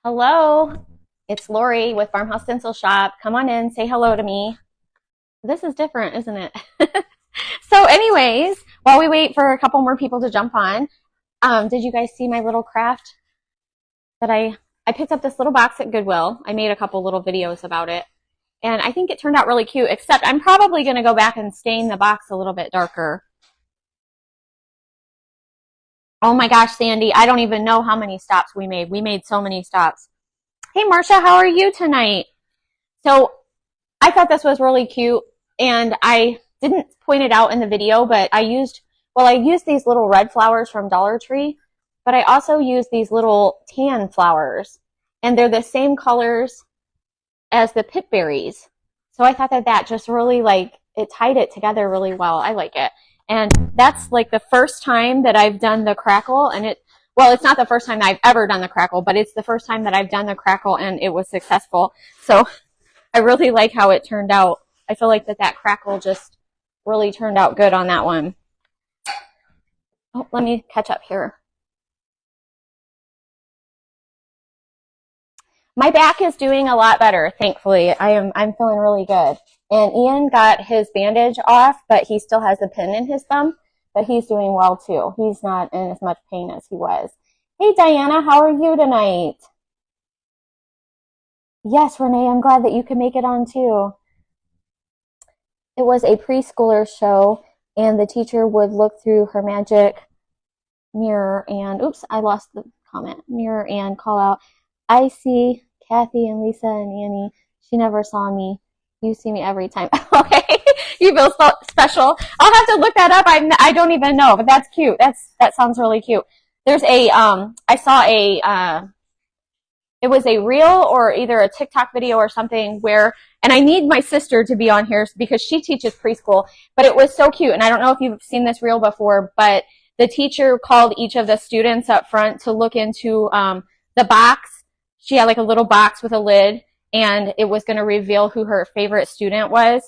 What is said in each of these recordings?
Hello, it's Lori with Farmhouse Stencil Shop. Come on in, say hello to me. This is different, isn't it? So anyways, while we wait for a couple more people to jump on, did you guys see my little craft that I picked up this little box at Goodwill. I made a couple little videos about it, and I think it turned out really cute, except I'm probably going to go back and stain the box a little bit darker. Oh my gosh, Sandy, I don't even know how many stops we made. We made so many stops. Hey, Marcia, how are you tonight? So I thought this was really cute, and I didn't point it out in the video, but I used these little red flowers from Dollar Tree, but I also used these little tan flowers, and they're the same colors as the pip berries. So I thought that just really, it tied it together really well. I like it. And that's like the first time that I've done the crackle, and it's not the first time that I've ever done the crackle, but it's the first time that I've done the crackle and it was successful. So I really like how it turned out. I feel like that crackle just really turned out good on that one. Oh, let me catch up here. My back is doing a lot better, thankfully. I'm feeling really good. And Ian got his bandage off, but he still has a pin in his thumb, but he's doing well too. He's not in as much pain as he was. Hey Diana, how are you tonight? Yes, Renee, I'm glad that you could make it on too. It was a preschooler show, and the teacher would look through her magic mirror and, oops, I lost the comment, mirror and call out, I see Kathy and Lisa and Annie. She never saw me. You see me every time. Okay, you feel special. I'll have to look that up. I don't even know, but that's cute. That sounds really cute. There's I saw it was a reel or either a TikTok video or something where, and I need my sister to be on here because she teaches preschool, but it was so cute. And I don't know if you've seen this reel before, but the teacher called each of the students up front to look into the box. She had like a little box with a lid, and it was going to reveal who her favorite student was.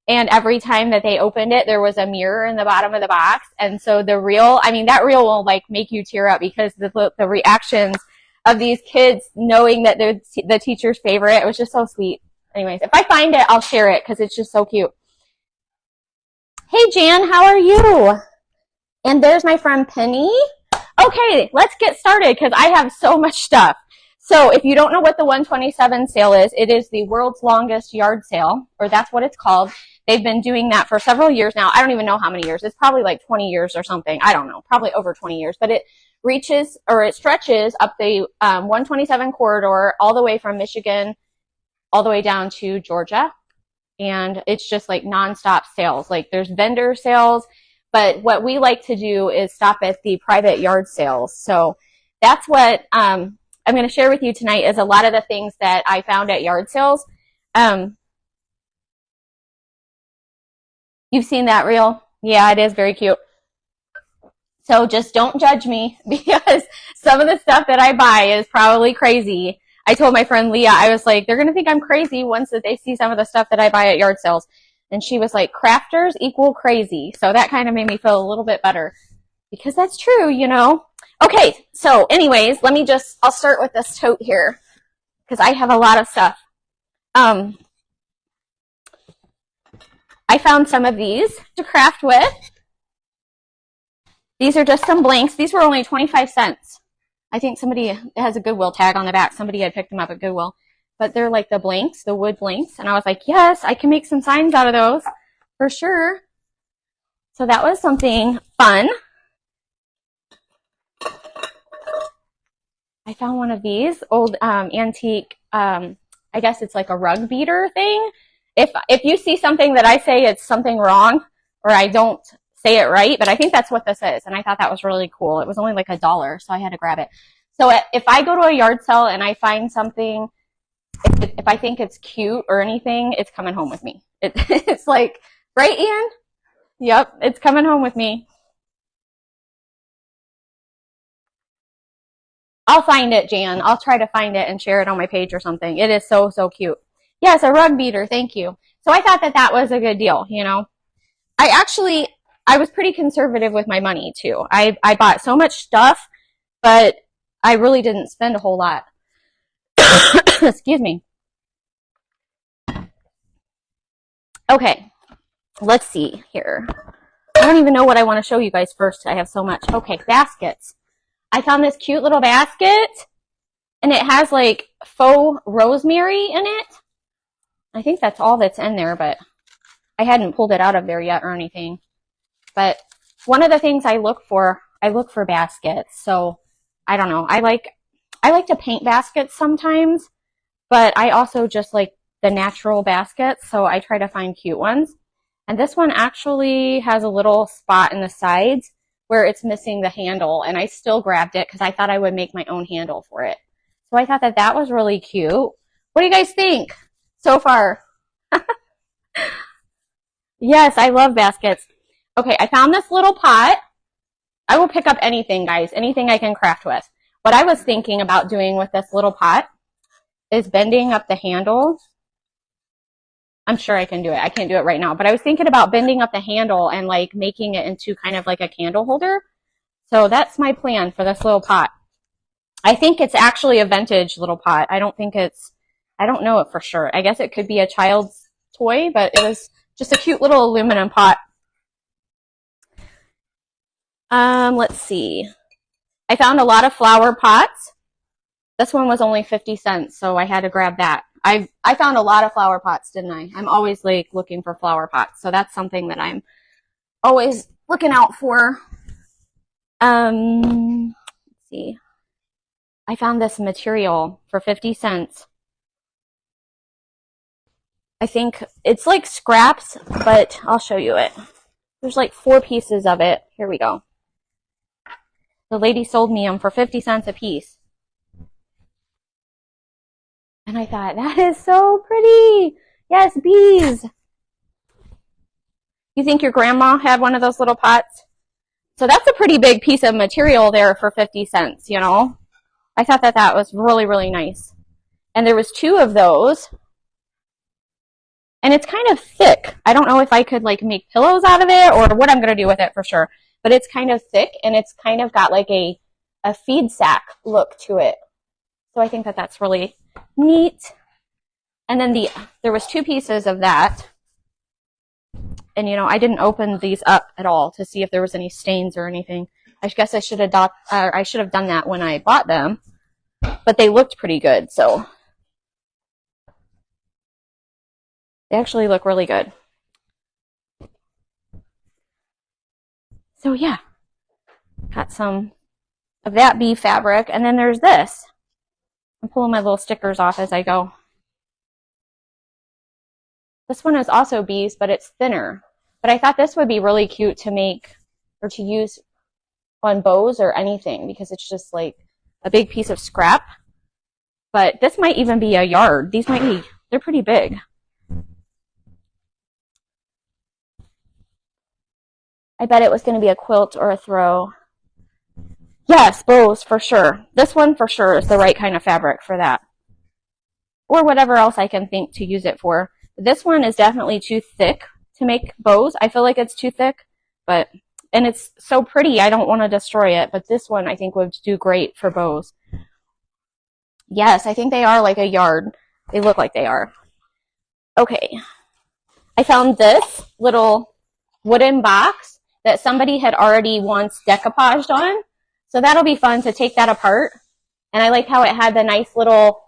And every time that they opened it, there was a mirror in the bottom of the box. And so that reel will like make you tear up because the reactions of these kids knowing that they're the teacher's favorite, it was just so sweet. Anyways, if I find it, I'll share it because it's just so cute. Hey Jan, how are you? And there's my friend Penny. Okay, let's get started because I have so much stuff. So if you don't know what the 127 sale is, it is the world's longest yard sale, or that's what it's called. They've been doing that for several years now. I don't even know how many years. It's probably like 20 years or something. I don't know, probably over 20 years. But it stretches up the 127 corridor all the way from Michigan all the way down to Georgia. And it's just like nonstop sales. Like there's vendor sales, but what we like to do is stop at the private yard sales. So that's what I'm going to share with you tonight is a lot of the things that I found at yard sales. You've seen that reel? Yeah, it is very cute. So just don't judge me because some of the stuff that I buy is probably crazy. I told my friend Leah, I was like, they're going to think I'm crazy once that they see some of the stuff that I buy at yard sales. And she was like, crafters equal crazy. So that kind of made me feel a little bit better because that's true, you know. Okay, so anyways, I'll start with this tote here because I have a lot of stuff. I found some of these to craft with. These are just some blanks. These were only 25 cents. I think somebody has a Goodwill tag on the back. Somebody had picked them up at Goodwill. But they're like the blanks, the wood blanks. And I was like, yes, I can make some signs out of those for sure. So that was something fun. I found one of these old antique, I guess it's like a rug beater thing. If you see something that I say it's something wrong or I don't say it right, but I think that's what this is. And I thought that was really cool. It was only like $1, so I had to grab it. So if I go to a yard sale and I find something, if I think it's cute or anything, it's coming home with me. It's like, right, Ian? Yep, it's coming home with me. I'll find it, Jan. I'll try to find it and share it on my page or something. It is so, so cute. Yes, a rug beater. Thank you. So I thought that was a good deal, you know. I was pretty conservative with my money, too. I bought so much stuff, but I really didn't spend a whole lot. Excuse me. Okay, let's see here. I don't even know what I want to show you guys first. I have so much. Okay, baskets. I found this cute little basket, and it has like faux rosemary in it. I think that's all that's in there, but I hadn't pulled it out of there yet or anything. But one of the things I look for baskets. So I don't know. I like to paint baskets sometimes, but I also just like the natural baskets. So I try to find cute ones. And this one actually has a little spot in the sides where it's missing the handle. And I still grabbed it because I thought I would make my own handle for it. So I thought that that was really cute. What do you guys think so far? Yes, I love baskets. Okay, I found this little pot. I will pick up anything, guys, anything I can craft with. What I was thinking about doing with this little pot is bending up the handle. I'm sure I can do it. I can't do it right now, but I was thinking about bending up the handle and like making it into kind of like a candle holder. So that's my plan for this little pot. I think it's actually a vintage little pot. I don't know it for sure. I guess it could be a child's toy, but it was just a cute little aluminum pot. Let's see. I found a lot of flower pots. This one was only 50 cents, so I had to grab that. I found a lot of flower pots, didn't I? I'm always like looking for flower pots, so that's something that I'm always looking out for. Let's see. I found this material for 50 cents. I think it's like scraps, but I'll show you it. There's like 4 pieces of it. Here we go. The lady sold me them for 50 cents a piece. And I thought, that is so pretty. Yes, bees. You think your grandma had one of those little pots? So that's a pretty big piece of material there for 50 cents, you know. I thought that that was really, really nice. And there was 2 of those. And it's kind of thick. I don't know if I could like make pillows out of it or what I'm going to do with it for sure. But it's kind of thick and it's kind of got like a feed sack look to it. So I think that that's really neat. And then there was 2 pieces of that. And you know, I didn't open these up at all to see if there was any stains or anything. I guess I should have done that when I bought them. But they looked pretty good, so they actually look really good. So yeah, got some of that bee fabric. And then there's this. I'm pulling my little stickers off as I go. This one is also bees, but it's thinner. But I thought this would be really cute to make or to use on bows or anything because it's just like a big piece of scrap. But this might even be a yard. These might be, they're pretty big. I bet it was going to be a quilt or a throw. Yes, bows for sure. This one for sure is the right kind of fabric for that. Or whatever else I can think to use it for. This one is definitely too thick to make bows. I feel like it's too thick, and it's so pretty I don't want to destroy it, but this one I think would do great for bows. Yes, I think they are like a yard. They look like they are. Okay. I found this little wooden box that somebody had already once decoupaged on. So that'll be fun to take that apart. And I like how it had the nice little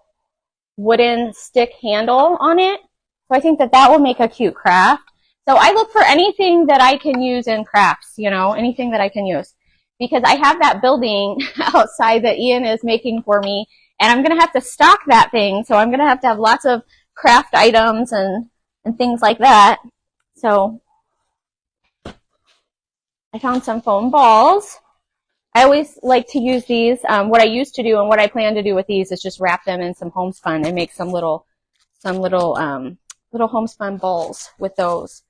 wooden stick handle on it. So I think that that will make a cute craft. So I look for anything that I can use in crafts, you know, anything that I can use. Because I have that building outside that Ian is making for me. And I'm going to have to stock that thing. So I'm going to have lots of craft items and things like that. So I found some foam balls. I always like to use these. What I used to do and what I plan to do with these is just wrap them in some homespun and make some little homespun balls with those.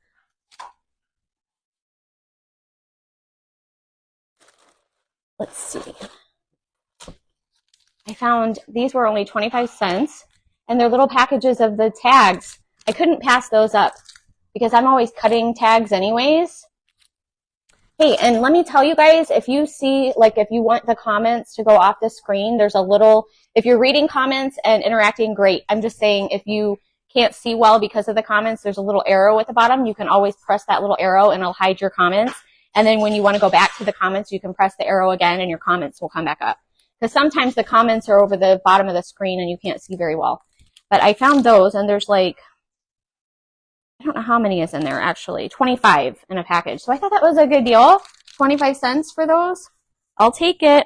Let's see. I found these were only 25 cents and they're little packages of the tags. I couldn't pass those up because I'm always cutting tags anyways. Hey, and let me tell you guys, if you see, like, if you want the comments to go off the screen, there's a little, if you're reading comments and interacting, great. I'm just saying, if you can't see well because of the comments, there's a little arrow at the bottom. You can always press that little arrow and it'll hide your comments. And then when you want to go back to the comments, you can press the arrow again and your comments will come back up. Because sometimes the comments are over the bottom of the screen and you can't see very well. But I found those, and there's like, I don't know how many is in there actually, 25 in a package. So I thought that was a good deal. 25 cents for those. I'll take it.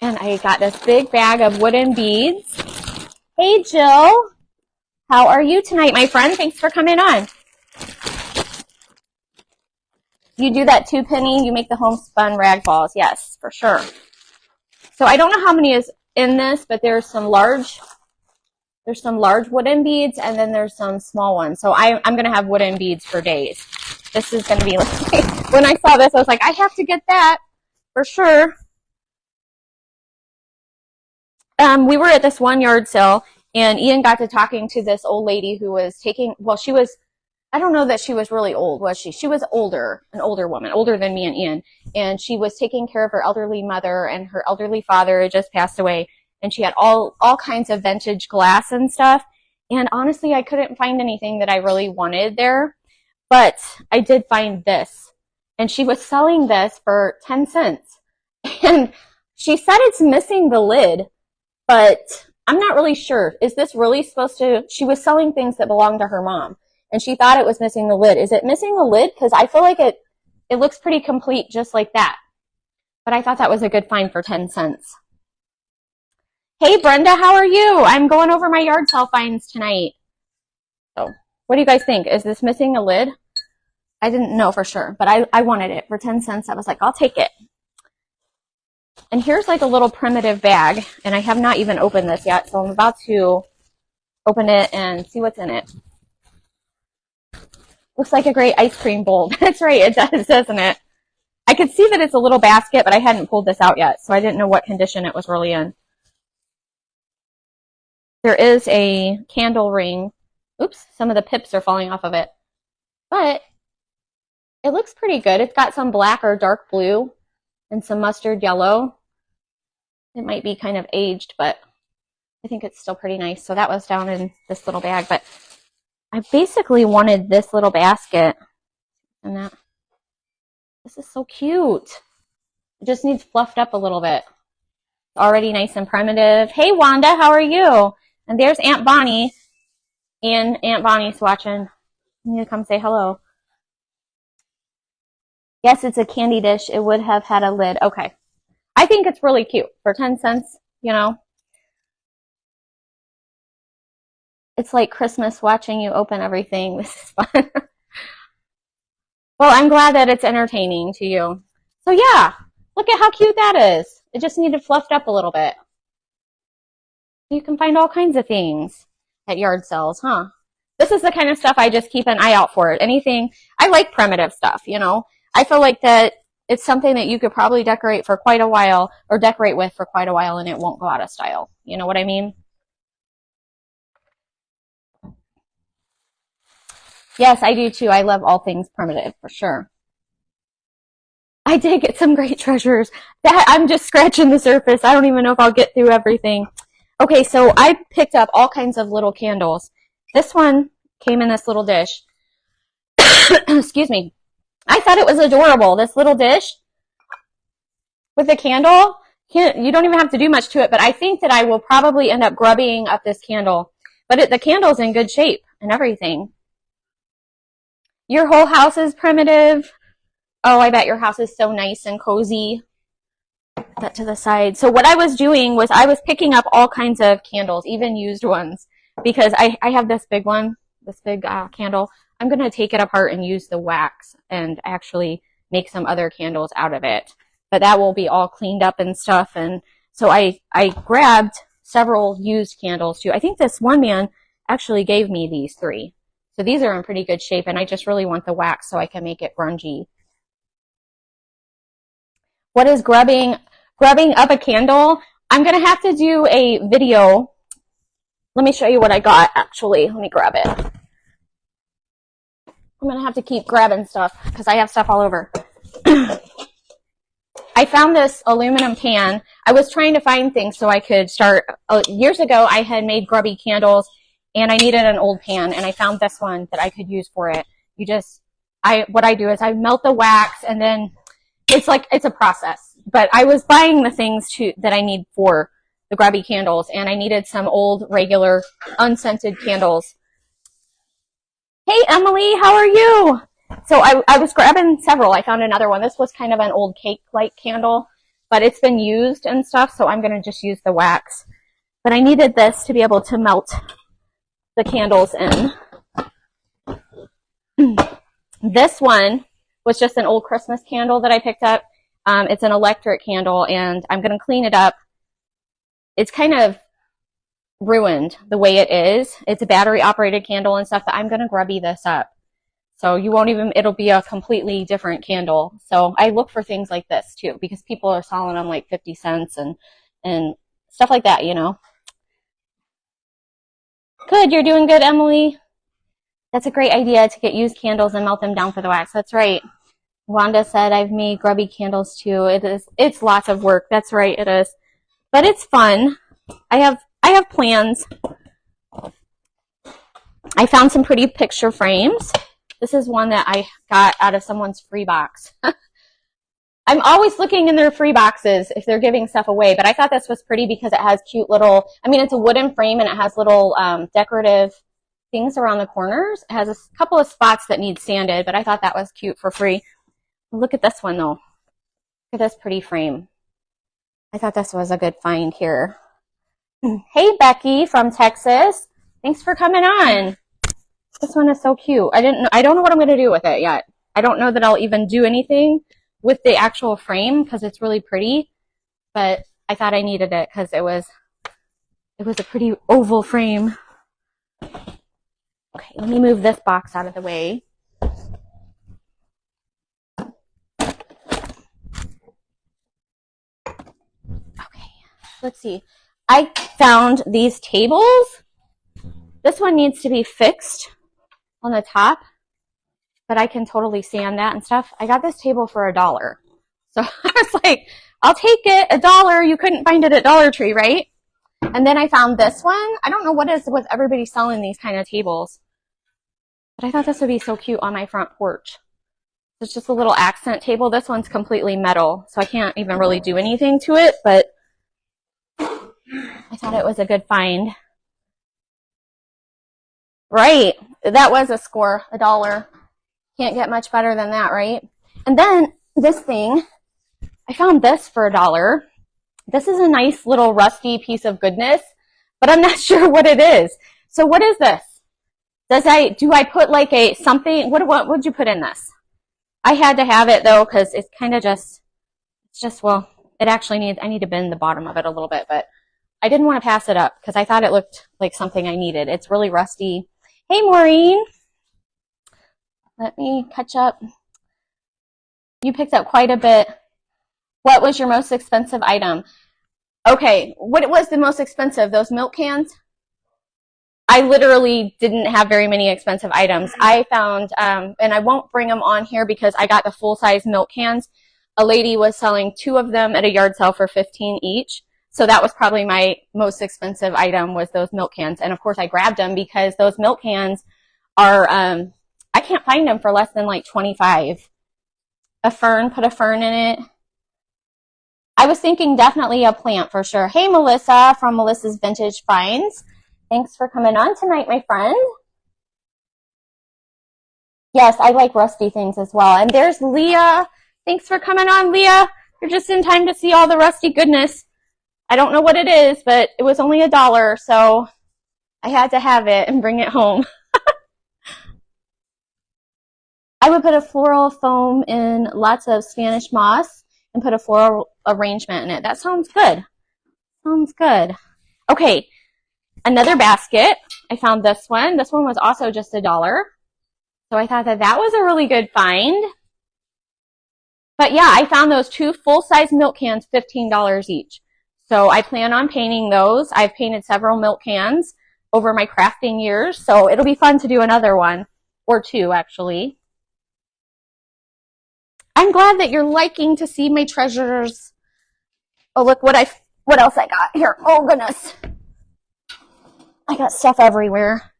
And I got this big bag of wooden beads. Hey, Jill. How are you tonight, my friend? Thanks for coming on. You do that too, Penny? You make the homespun rag balls. Yes, for sure. So I don't know how many is in this, but there's some large wooden beads, and then there's some small ones. So I'm going to have wooden beads for days. This is going to be like, when I saw this, I was like, I have to get that for sure. We were at this one yard sale, and Ian got to talking to this old lady who was taking, well, she was, I don't know that she was really old, was she? She was older, an older woman, older than me and Ian. And she was taking care of her elderly mother, and her elderly father had just passed away. And she had all kinds of vintage glass and stuff. And honestly, I couldn't find anything that I really wanted there. But I did find this. And she was selling this for 10 cents. And she said it's missing the lid, but I'm not really sure. Is this really supposed to, she was selling things that belonged to her mom. And she thought it was missing the lid. Is it missing the lid? Because I feel like it looks pretty complete just like that. But I thought that was a good find for 10 cents. Hey, Brenda, how are you? I'm going over my yard sale finds tonight. So, what do you guys think? Is this missing a lid? I didn't know for sure, but I wanted it for 10 cents. I was like, I'll take it. And here's like a little primitive bag, and I have not even opened this yet, so I'm about to open it and see what's in it. Looks like a great ice cream bowl. That's right, it does, doesn't it? I could see that it's a little basket, but I hadn't pulled this out yet, so I didn't know what condition it was really in. There is a candle ring. Oops, some of the pips are falling off of it. But it looks pretty good. It's got some black or dark blue and some mustard yellow. It might be kind of aged, but I think it's still pretty nice. So that was down in this little bag. But I basically wanted this little basket. And that. This is so cute. It just needs fluffed up a little bit. It's already nice and primitive. Hey, Wanda, how are you? And there's Aunt Bonnie. And Aunt Bonnie's watching. You need to come say hello. Yes, it's a candy dish. It would have had a lid. Okay. I think it's really cute. For 10 cents, you know. It's like Christmas watching you open everything. This is fun. Well, I'm glad that it's entertaining to you. So yeah, look at how cute that is. It just needed fluffed up a little bit. You can find all kinds of things at yard sales, huh? This is the kind of stuff I just keep an eye out for. Anything, I like primitive stuff, you know. I feel like that it's something that you could probably decorate for quite a while, or decorate with for quite a while, and it won't go out of style. You know what I mean? Yes, I do too. I love all things primitive, for sure. I did get some great treasures. That I'm just scratching the surface. I don't even know if I'll get through everything. Okay, so I picked up all kinds of little candles. This one came in this little dish. Excuse me. I thought it was adorable, this little dish with the candle. You don't even have to do much to it, but I think that I will probably end up grubbing up this candle. But the candle's in good shape and everything. Your whole house is primitive. Oh, I bet your house is so nice and cozy. Put that to the side. So what I was doing was I was picking up all kinds of candles, even used ones, because I have this big one, this big candle. I'm going to take it apart and use the wax and actually make some other candles out of it. But that will be all cleaned up and stuff. And so I grabbed several used candles too. I think this one man actually gave me these 3. So these are in pretty good shape, and I just really want the wax so I can make it grungy. What is grubbing up a candle? I'm going to have to do a video. Let me show you what I got, actually. Let me grab it. I'm going to have to keep grabbing stuff because I have stuff all over. I found this aluminum pan. I was trying to find things so I could start. Years ago, I had made grubby candles, and I needed an old pan, and I found this one that I could use for it. What I do is I melt the wax, and then it's a process. But I was buying the things that I need for the grubby candles, and I needed some old, regular, unscented candles. Hey, Emily, how are you? So I was grabbing several. I found another one. This was kind of an old cake-like candle, but it's been used and stuff, so I'm going to just use the wax. But I needed this to be able to melt the candles in. This one was just an old Christmas candle that I picked up. It's an electric candle, and I'm going to clean it up. It's kind of ruined the way it is. It's a battery-operated candle and stuff, but I'm going to grubby this up. So it'll be a completely different candle. So I look for things like this, too, because people are selling them like 50 cents and stuff like that, you know. Good, you're doing good, Emily. That's a great idea to get used candles and melt them down for the wax. That's right. Wanda said I've made grubby candles too. It's lots of work. That's right, it is. But it's fun. I have plans. I found some pretty picture frames. This is one that I got out of someone's free box. I'm always looking in their free boxes if they're giving stuff away, but I thought this was pretty because it has cute little, it's a wooden frame and it has little decorative things around the corners. It has a couple of spots that need sanded, but I thought that was cute for free. Look at this one though. Look at this pretty frame. I thought this was a good find here. Hey Becky from Texas. Thanks for coming on. This one is so cute. I don't know what I'm going to do with it yet. I don't know that I'll even do anything with the actual frame because it's really pretty, but I thought I needed it because it was a pretty oval frame. Okay, let me move this box out of the way. Okay, let's see. I found these tables. This one needs to be fixed on the top, but I can totally sand that and stuff. I got this table for $1. So I was like, I'll take it, $1. You couldn't find it at Dollar Tree, right? And then I found this one. I don't know what is with everybody selling these kind of tables, but I thought this would be so cute on my front porch. It's just a little accent table. This one's completely metal, so I can't even really do anything to it, but I thought it was a good find. Right. That was a score, $1. Can't get much better than that, right? And then this thing, I found this for $1. This is a nice little rusty piece of goodness, but I'm not sure what it is. So what is this? Do I put like a something? What would you put in this? I had to have it though because it's kind of it actually needs. I need to bend the bottom of it a little bit, but I didn't want to pass it up because I thought it looked like something I needed. It's really rusty. Hey, Maureen. Let me catch up. You picked up quite a bit. What was your most expensive item? Okay, what was the most expensive? Those milk cans? I literally didn't have very many expensive items. I found, and I won't bring them on here because I got the full-size milk cans. A lady was selling 2 of them at a yard sale for $15 each. So that was probably my most expensive item was those milk cans. And of course I grabbed them because those milk cans are, I can't find them for less than like $25. Put a fern in it. I was thinking definitely a plant for sure. Hey, Melissa from Melissa's Vintage Finds. Thanks for coming on tonight, my friend. Yes, I like rusty things as well. And there's Leah. Thanks for coming on, Leah. You're just in time to see all the rusty goodness. I don't know what it is, but it was only $1, so I had to have it and bring it home. I would put a floral foam in lots of Spanish moss and put a floral arrangement in it. That sounds good. Sounds good. Okay, another basket. I found this one. This one was also just $1. So I thought that was a really good find. But yeah, I found those 2 full-size milk cans, $15 each. So I plan on painting those. I've painted several milk cans over my crafting years, so it'll be fun to do another one. or 2 actually. I'm glad that you're liking to see my treasures. Oh, look what else I got here. Oh goodness. I got stuff everywhere.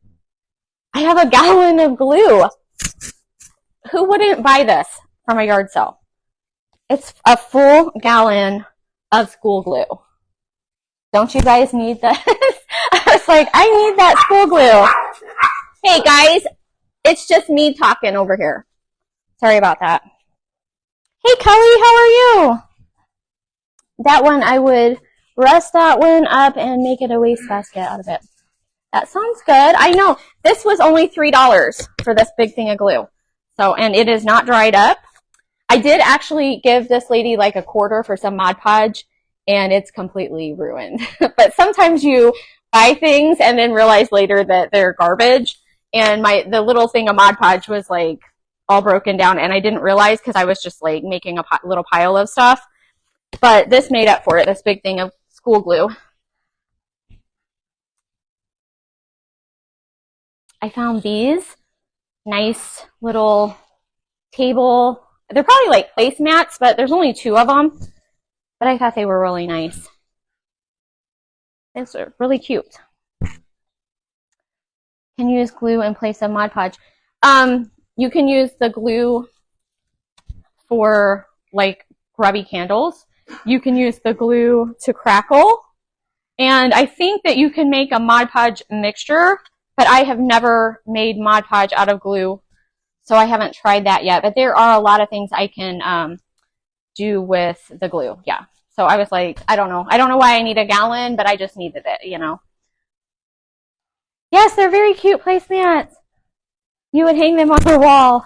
I have a gallon of glue. Who wouldn't buy this from a yard sale? It's a full gallon of school glue. Don't you guys need this? I was like, I need that school glue. Hey guys, it's just me talking over here. Sorry about that. Hey Kelly, how are you? That one, I would rest that one up and make it a wastebasket out of it. That sounds good. I know. This was only $3 for this big thing of glue. So, and it is not dried up. I did actually give this lady like a quarter for some Mod Podge, and it's completely ruined. But sometimes you buy things and then realize later that they're garbage. And the little thing of Mod Podge was like all broken down, and I didn't realize because I was just like making a little pile of stuff. But this made up for it, this big thing of school glue. I found these nice little table. They're probably like placemats, but there's only 2 of them. But I thought they were really nice. These are really cute. Can you use glue in place of Mod Podge? You can use the glue for like grubby candles. You can use the glue to crackle. And I think that you can make a Mod Podge mixture, but I have never made Mod Podge out of glue, so I haven't tried that yet. But there are a lot of things I can do with the glue. Yeah. So I was like, I don't know. I don't know why I need a gallon, but I just needed it, you know. Yes, they're very cute placemats. You would hang them on your wall.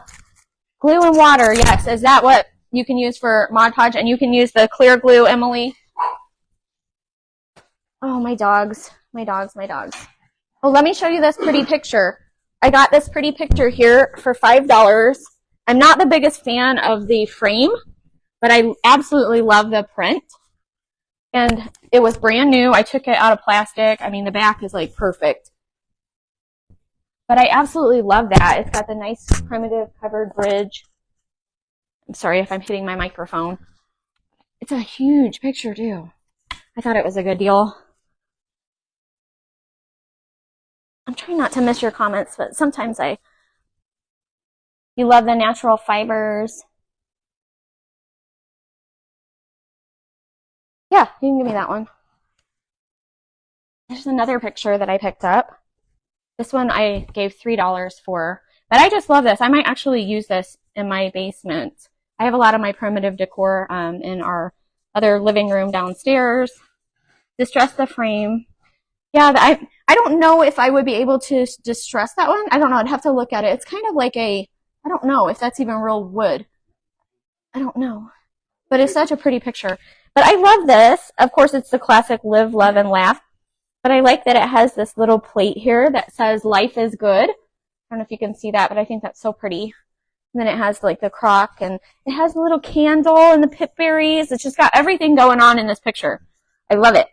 Glue and water, yes. Is that what you can use for Mod Podge? And you can use the clear glue, Emily. Oh, my dogs. My dogs, my dogs. Oh, let me show you this pretty picture. I got this pretty picture here for $5. I'm not the biggest fan of the frame, but I absolutely love the print. And it was brand new. I took it out of plastic. I mean, the back is like perfect. But I absolutely love that. It's got the nice primitive covered bridge. I'm sorry if I'm hitting my microphone. It's a huge picture too. I thought it was a good deal. I'm trying not to miss your comments, but sometimes you love the natural fibers. Yeah, you can give me that one. There's another picture that I picked up. This one I gave $3 for, but I just love this. I might actually use this in my basement. I have a lot of my primitive decor in our other living room downstairs. Distress the frame. Yeah, I don't know if I would be able to distress that one. I don't know. I'd have to look at it. It's kind of like I don't know if that's even real wood. I don't know. But it's such a pretty picture. But I love this. Of course, it's the classic live, love, and laugh. But I like that it has this little plate here that says life is good. I don't know if you can see that, but I think that's so pretty. And then it has like the crock, and it has a little candle and the pip berries. It's just got everything going on in this picture. I love it.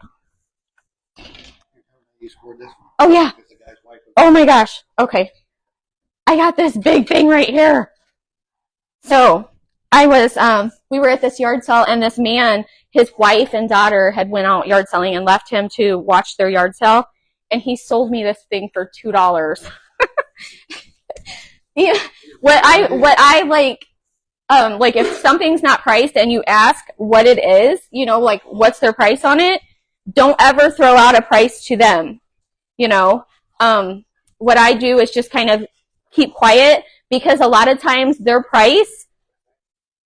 Oh, yeah. Oh, my gosh. Okay. I got this big thing right here. So I was, we were at this yard sale, and this man, his wife and daughter had went out yard selling and left him to watch their yard sale. And he sold me this thing for $2. Yeah. What I like if something's not priced and you ask what it is, you know, like what's their price on it, don't ever throw out a price to them. You know, what I do is just kind of keep quiet, because a lot of times their price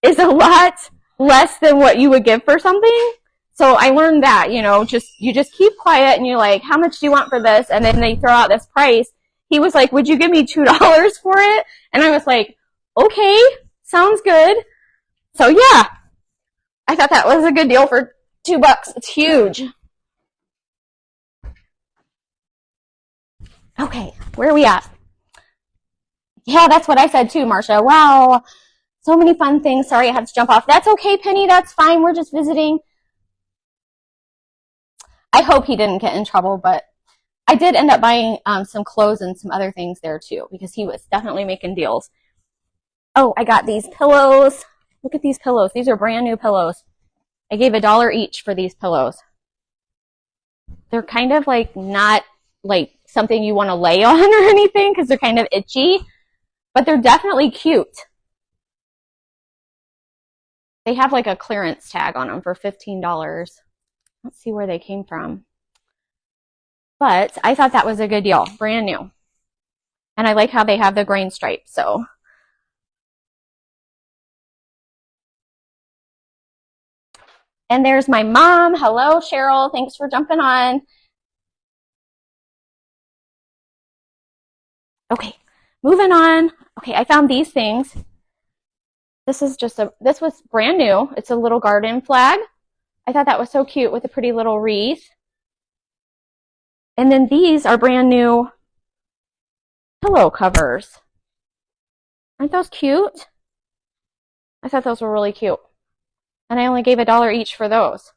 is a lot less than what you would give for something. So I learned that, you know, you just keep quiet, and you're like, how much do you want for this? And then they throw out this price. He was like, would you give me $2 for it? And I was like, okay, sounds good. So yeah, I thought that was a good deal for $2. It's huge. Okay, where are we at? Yeah, that's what I said too, Marcia. Wow, so many fun things. Sorry, I had to jump off. That's okay, Penny. That's fine. We're just visiting. I hope he didn't get in trouble, but I did end up buying some clothes and some other things there too, because he was definitely making deals. Oh, I got these pillows. Look at these pillows. These are brand new pillows. I gave $1 each for these pillows. They're kind of like not like something you want to lay on or anything because they're kind of itchy, but they're definitely cute. They have like a clearance tag on them for $15. Let's see where they came from. But I thought that was a good deal. Brand new. And I like how they have the grain stripe, so. And there's my mom. Hello, Cheryl. Thanks for jumping on. Okay, moving on. Okay, I found these things. This was brand new. It's a little garden flag. I thought that was so cute with a pretty little wreath. And then these are brand new pillow covers. Aren't those cute? I thought those were really cute. And I only gave $1 each for those.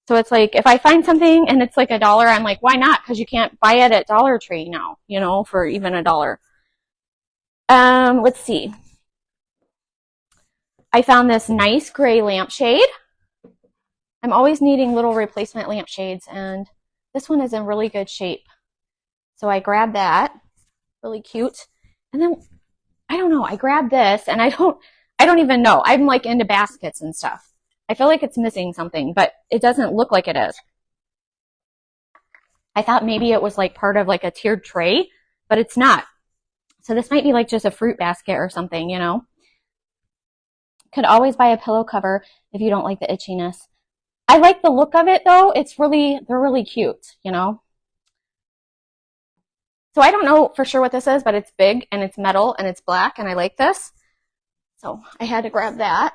So it's like, if I find something and it's like $1, I'm like, why not? Because you can't buy it at Dollar Tree now, you know, for even $1. Let's see. I found this nice gray lampshade. I'm always needing little replacement lampshades, and this one is in really good shape. So I grabbed that. Really cute. And then, I don't know, I grabbed this, and I don't even know. I'm like into baskets and stuff. I feel like it's missing something, but it doesn't look like it is. I thought maybe it was like part of like a tiered tray, but it's not. So this might be like just a fruit basket or something, you know. Could always buy a pillow cover if you don't like the itchiness. I like the look of it though. They're really cute, you know. So I don't know for sure what this is, but it's big and it's metal and it's black and I like this. So I had to grab that.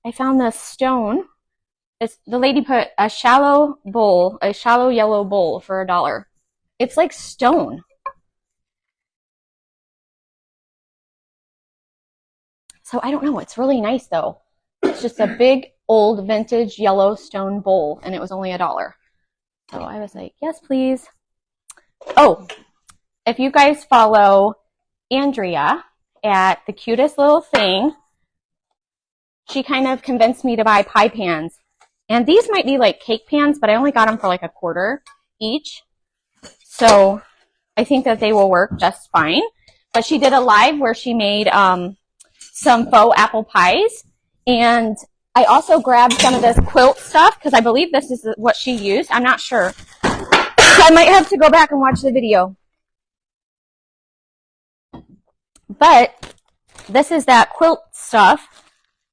I found this stone. The lady put a shallow yellow bowl for $1. It's like stone. So I don't know. It's really nice though. It's just a big old vintage yellow stone bowl and it was only $1. So I was like, yes, please. Oh, if you guys follow Andrea at The Cutest Little Thing, she kind of convinced me to buy pie pans. And these might be like cake pans, but I only got them for like $1 each. So I think that they will work just fine. But she did a live where she made some faux apple pies. And I also grabbed some of this quilt stuff because I believe this is what she used. I'm not sure. I might have to go back and watch the video. But this is that quilt stuff.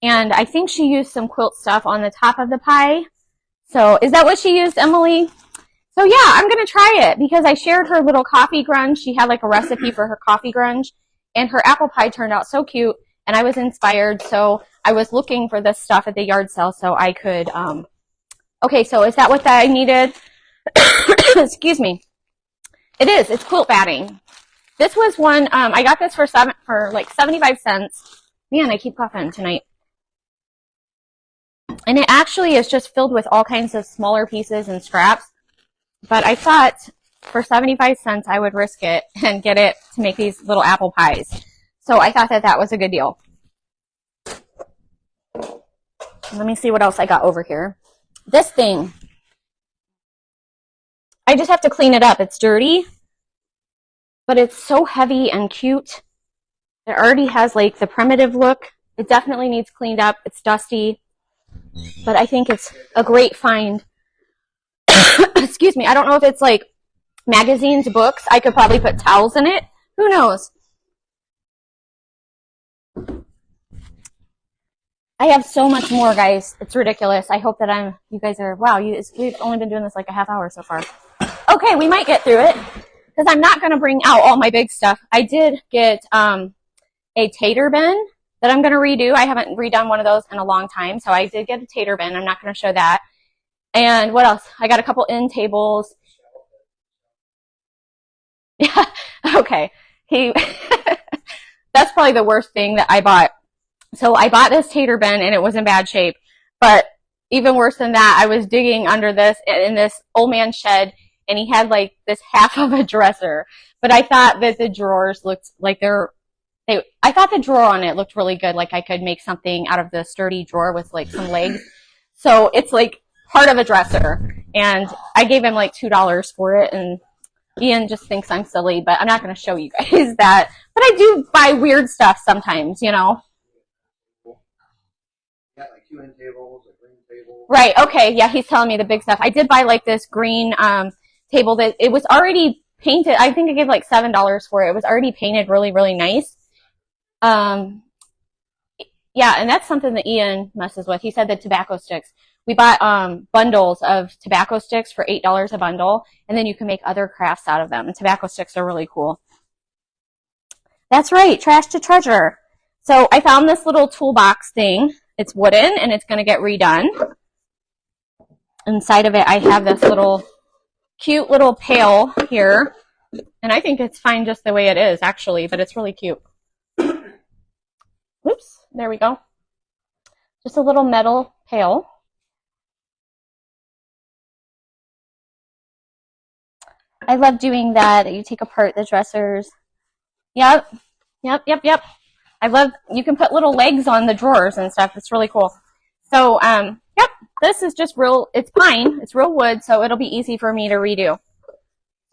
And I think she used some quilt stuff on the top of the pie. So is that what she used, Emily? So yeah, I'm going to try it because I shared her little coffee grunge. She had like a recipe for her coffee grunge. And her apple pie turned out so cute. And I was inspired. So I was looking for this stuff at the yard sale so I could... Okay, so is that what I needed? Excuse me. It is. It's quilt batting. This was one... I got this for like 75 cents. Man, I keep coughing tonight. And it actually is just filled with all kinds of smaller pieces and scraps. But I thought for 75 cents I would risk it and get it to make these little apple pies. So I thought that that was a good deal. Let me see what else I got over here. This thing. I just have to clean it up. It's dirty. But it's so heavy and cute. It already has like the primitive look. It definitely needs cleaned up. It's dusty. But I think it's a great find. Excuse me. I don't know if it's like magazines, books. I could probably put towels in it. Who knows? I have so much more, guys. It's ridiculous. I hope that you guys are, wow, we've only been doing this like a half hour so far. Okay, we might get through it because I'm not going to bring out all my big stuff. I did get a tater bin that I'm going to redo. I haven't redone one of those in a long time, so I did get a tater bin. I'm not going to show that. And what else? I got a couple end tables. Yeah, okay. That's probably the worst thing that I bought. So I bought this tater bin and it was in bad shape, but even worse than that, I was digging under this in this old man's shed, and he had like this half of a dresser. But I thought that the drawers looked like I thought the drawer on it looked really good. Like I could make something out of the sturdy drawer with like some legs. So it's like part of a dresser. And I gave him like $2 for it. And Ian just thinks I'm silly, but I'm not going to show you guys that. But I do buy weird stuff sometimes, you know. Yeah, like 2-inch tables, a green table. Right. Okay. Yeah, he's telling me the big stuff. I did buy like this green table that it was already painted. I think I gave like $7 for it. It was already painted really, really nice. Yeah, and that's something that Ian messes with. He said the tobacco sticks. We bought bundles of tobacco sticks for $8 a bundle, and then you can make other crafts out of them. And tobacco sticks are really cool. That's right, trash to treasure. So I found this little toolbox thing. It's wooden, and it's going to get redone. Inside of it, I have this little cute little pail here, and I think it's fine just the way it is, actually, but it's really cute. Oops, there we go. Just a little metal pail. I love doing that. You take apart the dressers. Yep. I love, you can put little legs on the drawers and stuff. It's really cool. So, yep, this is just real, it's pine. It's real wood, so it'll be easy for me to redo.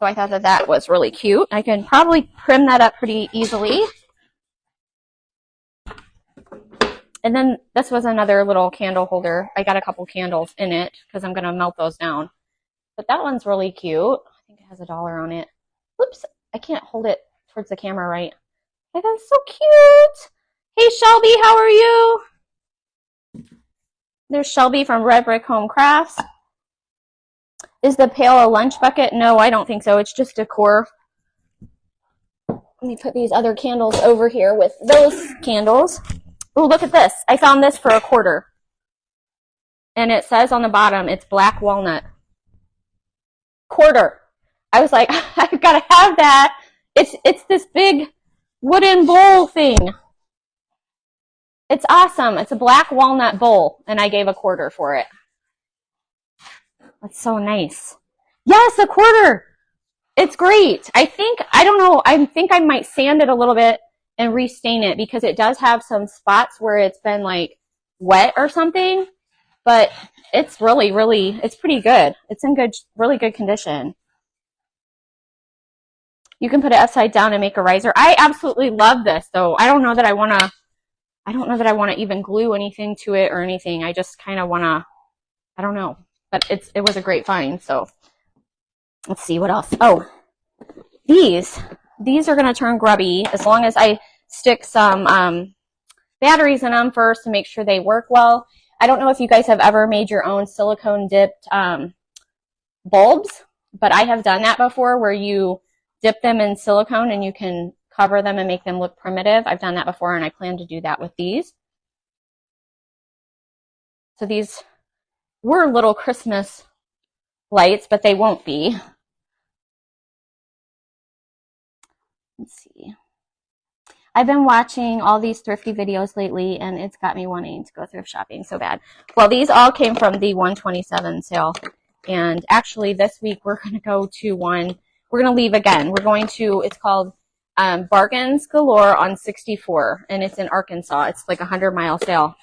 So I thought that that was really cute. I can probably trim that up pretty easily. And then this was another little candle holder. I got a couple candles in it because I'm going to melt those down. But that one's really cute. I think it has $1 on it. Whoops, I can't hold it towards the camera right. Hey, that's so cute. Hey, Shelby, how are you? There's Shelby from Red Brick Home Crafts. Is the pail a lunch bucket? No, I don't think so. It's just decor. Let me put these other candles over here with those candles. Oh, look at this. I found this for $0.25. And it says on the bottom, it's black walnut. $0.25. I was like, I've got to have that. It's this big wooden bowl thing. It's awesome. It's a black walnut bowl, and I gave $0.25 for it. That's so nice. Yes, $0.25. It's great. I think I might sand it a little bit and restain it because it does have some spots where it's been like wet or something, but it's really, really, it's pretty good. It's in really good condition. You can put it upside down and make a riser. I absolutely love this though. I don't know that I want to even glue anything to it or anything. I just kind of want to, I don't know, but it was a great find. So let's see what else. Oh, these are going to turn grubby as long as I stick some batteries in them first to make sure they work well. I don't know if you guys have ever made your own silicone dipped bulbs, but I have done that before where you dip them in silicone and you can cover them and make them look primitive. I've done that before and I plan to do that with these. So these were little Christmas lights, but they won't be. Let's see. I've been watching all these thrifty videos lately, and it's got me wanting to go thrift shopping so bad. Well, these all came from the 127 sale. And actually, this week, we're going to go to one. We're going to leave again. We're going to, it's called Bargains Galore on 64, and it's in Arkansas. It's like a 100-mile sale.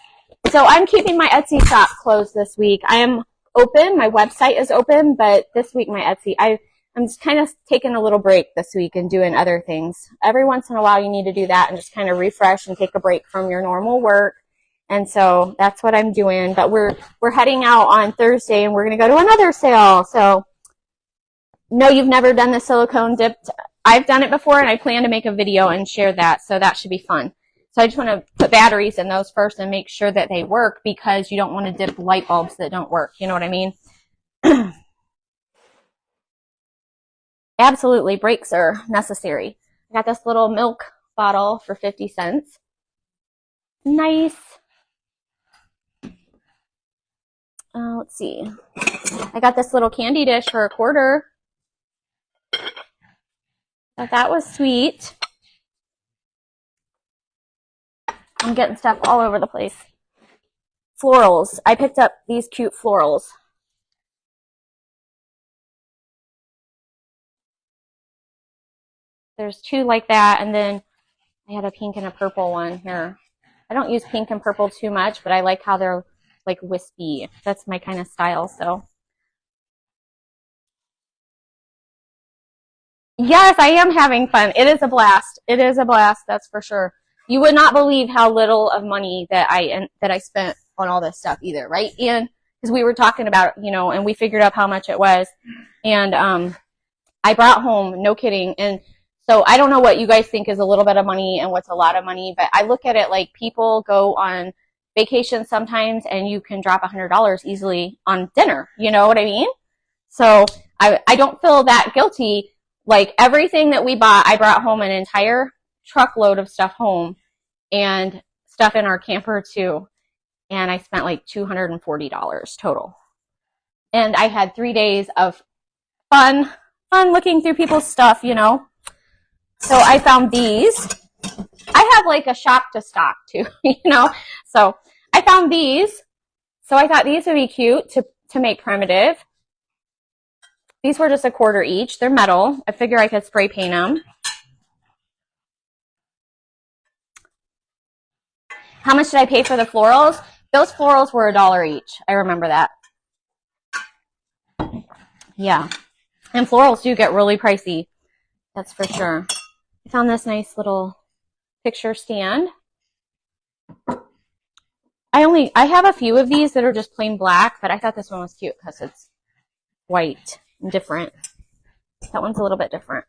So I'm keeping my Etsy shop closed this week. I am open. My website is open, but this week, my Etsy, I'm just kind of taking a little break this week and doing other things. Every once in a while, you need to do that and just kind of refresh and take a break from your normal work. And so that's what I'm doing. But we're heading out on Thursday, and we're going to go to another sale. So, no, you've never done the silicone dipped. I've done it before, and I plan to make a video and share that. So that should be fun. So I just want to put batteries in those first and make sure that they work because you don't want to dip light bulbs that don't work. You know what I mean? Absolutely, breaks are necessary. I got this little milk bottle for 50 cents. Nice. Let's see. I got this little candy dish for $0.25. Thought that was sweet. I'm getting stuff all over the place. It's florals. I picked up these cute florals. There's two like that, and then I had a pink and a purple one here. I don't use pink and purple too much, but I like how they're like wispy. That's my kind of style, so. Yes, I am having fun. It is a blast. It is a blast, that's for sure. You would not believe how little of money that I spent on all this stuff either, right, Ian? Because we were talking about, you know, and we figured out how much it was. And I brought home, no kidding, and so I don't know what you guys think is a little bit of money and what's a lot of money, but I look at it like people go on vacation sometimes and you can drop $100 easily on dinner. You know what I mean? So I don't feel that guilty. Like everything that we bought, I brought home an entire truckload of stuff home and stuff in our camper too. And I spent like $240 total. And I had 3 days of fun looking through people's stuff, you know. So I found these. I have like a shop to stock too, you know. So I found these. So I thought these would be cute to make primitive. These were just $1 each. They're metal. I figure I could spray paint them. How much did I pay for the florals? Those florals were $1 each. I remember that. Yeah. And florals do get really pricey. That's for sure. I found this nice little picture stand. I have a few of these that are just plain black, but I thought this one was cute because it's white and different. That one's a little bit different.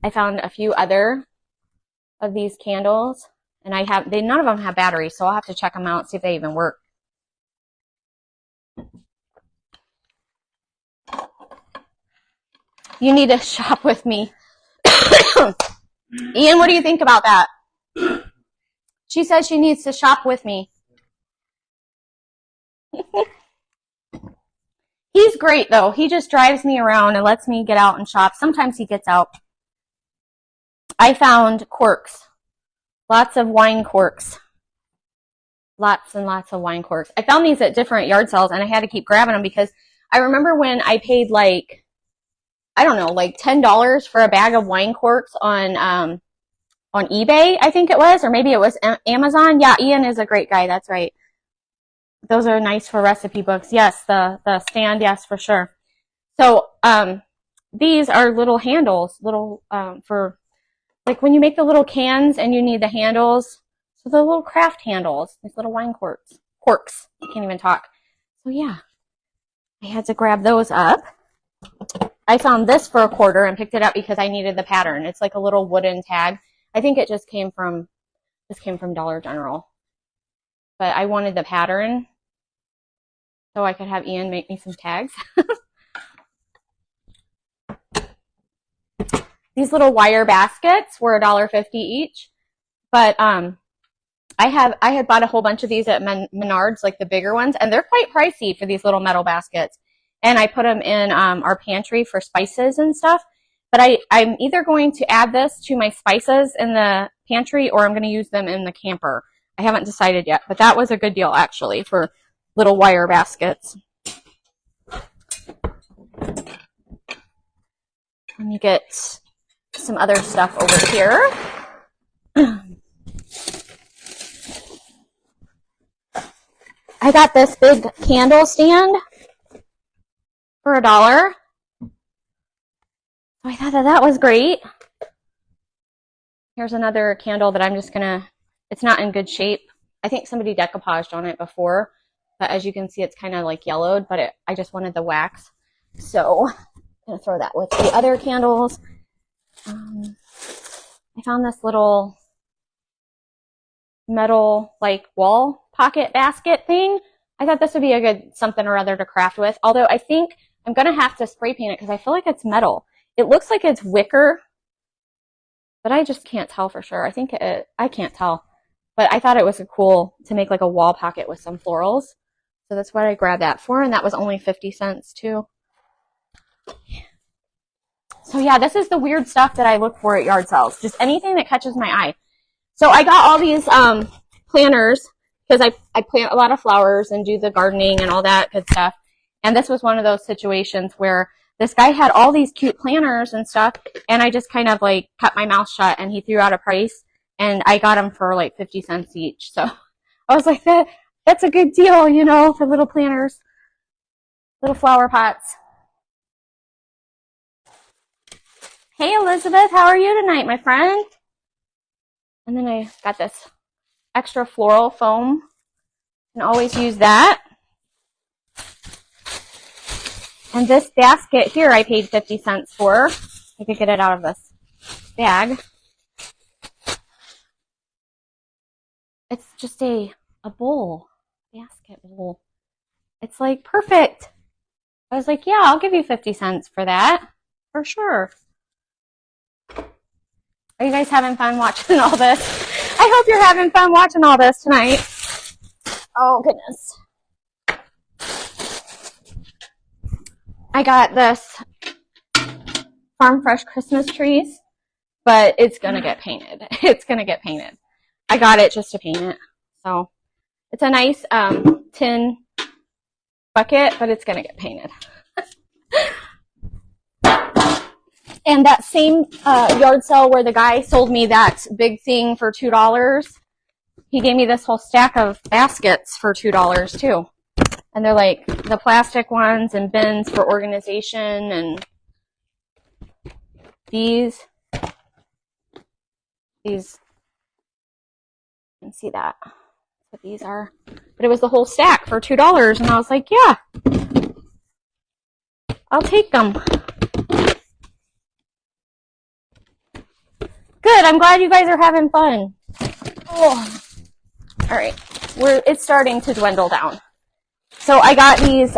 I found a few other of these candles, and none of them have batteries, so I'll have to check them out, see if they even work. You need to shop with me. Ian, what do you think about that? She says she needs to shop with me. He's great, though. He just drives me around and lets me get out and shop. Sometimes he gets out. I found corks. Lots of wine corks. Lots and lots of wine corks. I found these at different yard sales, and I had to keep grabbing them because I remember when I paid like, I don't know, like $10 for a bag of wine corks on eBay, I think it was, or maybe it was Amazon. Yeah, Ian is a great guy. That's right. Those are nice for recipe books. Yes, the stand, yes, for sure. So these are little handles, for like when you make the little cans and you need the handles. So the little craft handles, these little wine corks. I can't even talk. So yeah, I had to grab those up. I found this for $1 and picked it up because I needed the pattern. It's like a little wooden tag. I think it just came from Dollar General. But I wanted the pattern so I could have Ian make me some tags. These little wire baskets were $1.50 each. But I had bought a whole bunch of these at Menards, like the bigger ones, and they're quite pricey for these little metal baskets. And I put them in our pantry for spices and stuff. But I'm either going to add this to my spices in the pantry or I'm going to use them in the camper. I haven't decided yet, but that was a good deal actually for little wire baskets. Let me get some other stuff over here. I got this big candle stand for $1. I thought that was great. Here's another candle that I'm just gonna, it's not in good shape. I think somebody decoupaged on it before, but as you can see, it's kind of like yellowed, but I just wanted the wax. So I'm gonna throw that with the other candles. I found this little metal like wall pocket basket thing. I thought this would be a good something or other to craft with, although I think I'm gonna have to spray paint it because I feel like it's metal. It looks like it's wicker, but I just can't tell for sure. I can't tell, but I thought it was cool to make like a wall pocket with some florals. So that's what I grabbed that for, and that was only 50 cents too. So yeah, this is the weird stuff that I look for at yard sales. Just anything that catches my eye. So I got all these planners because I plant a lot of flowers and do the gardening and all that good stuff. And this was one of those situations where this guy had all these cute planters and stuff, and I just kind of like kept my mouth shut, and he threw out a price, and I got them for like 50 cents each. So I was like, that's a good deal, you know, for little planters, little flower pots. Hey, Elizabeth, how are you tonight, my friend? And then I got this extra floral foam. Can always use that. And this basket here I paid 50 cents for. I could get it out of this bag. It's just a bowl, basket bowl. It's like perfect. I was like, yeah, I'll give you 50 cents for that, for sure. Are you guys having fun watching all this? I hope you're having fun watching all this tonight. Oh, goodness. I got this Farm Fresh Christmas trees, but it's going to get painted. It's going to get painted. I got it just to paint it. So it's a nice tin bucket, but it's going to get painted. And that same yard sale where the guy sold me that big thing for $2, he gave me this whole stack of baskets for $2 too. And they're like the plastic ones and bins for organization, and these you can see that. That's what these are. But it was the whole stack for $2, and I was like, yeah, I'll take them. Good, I'm glad you guys are having fun. Oh. All right, it's starting to dwindle down. So I got these,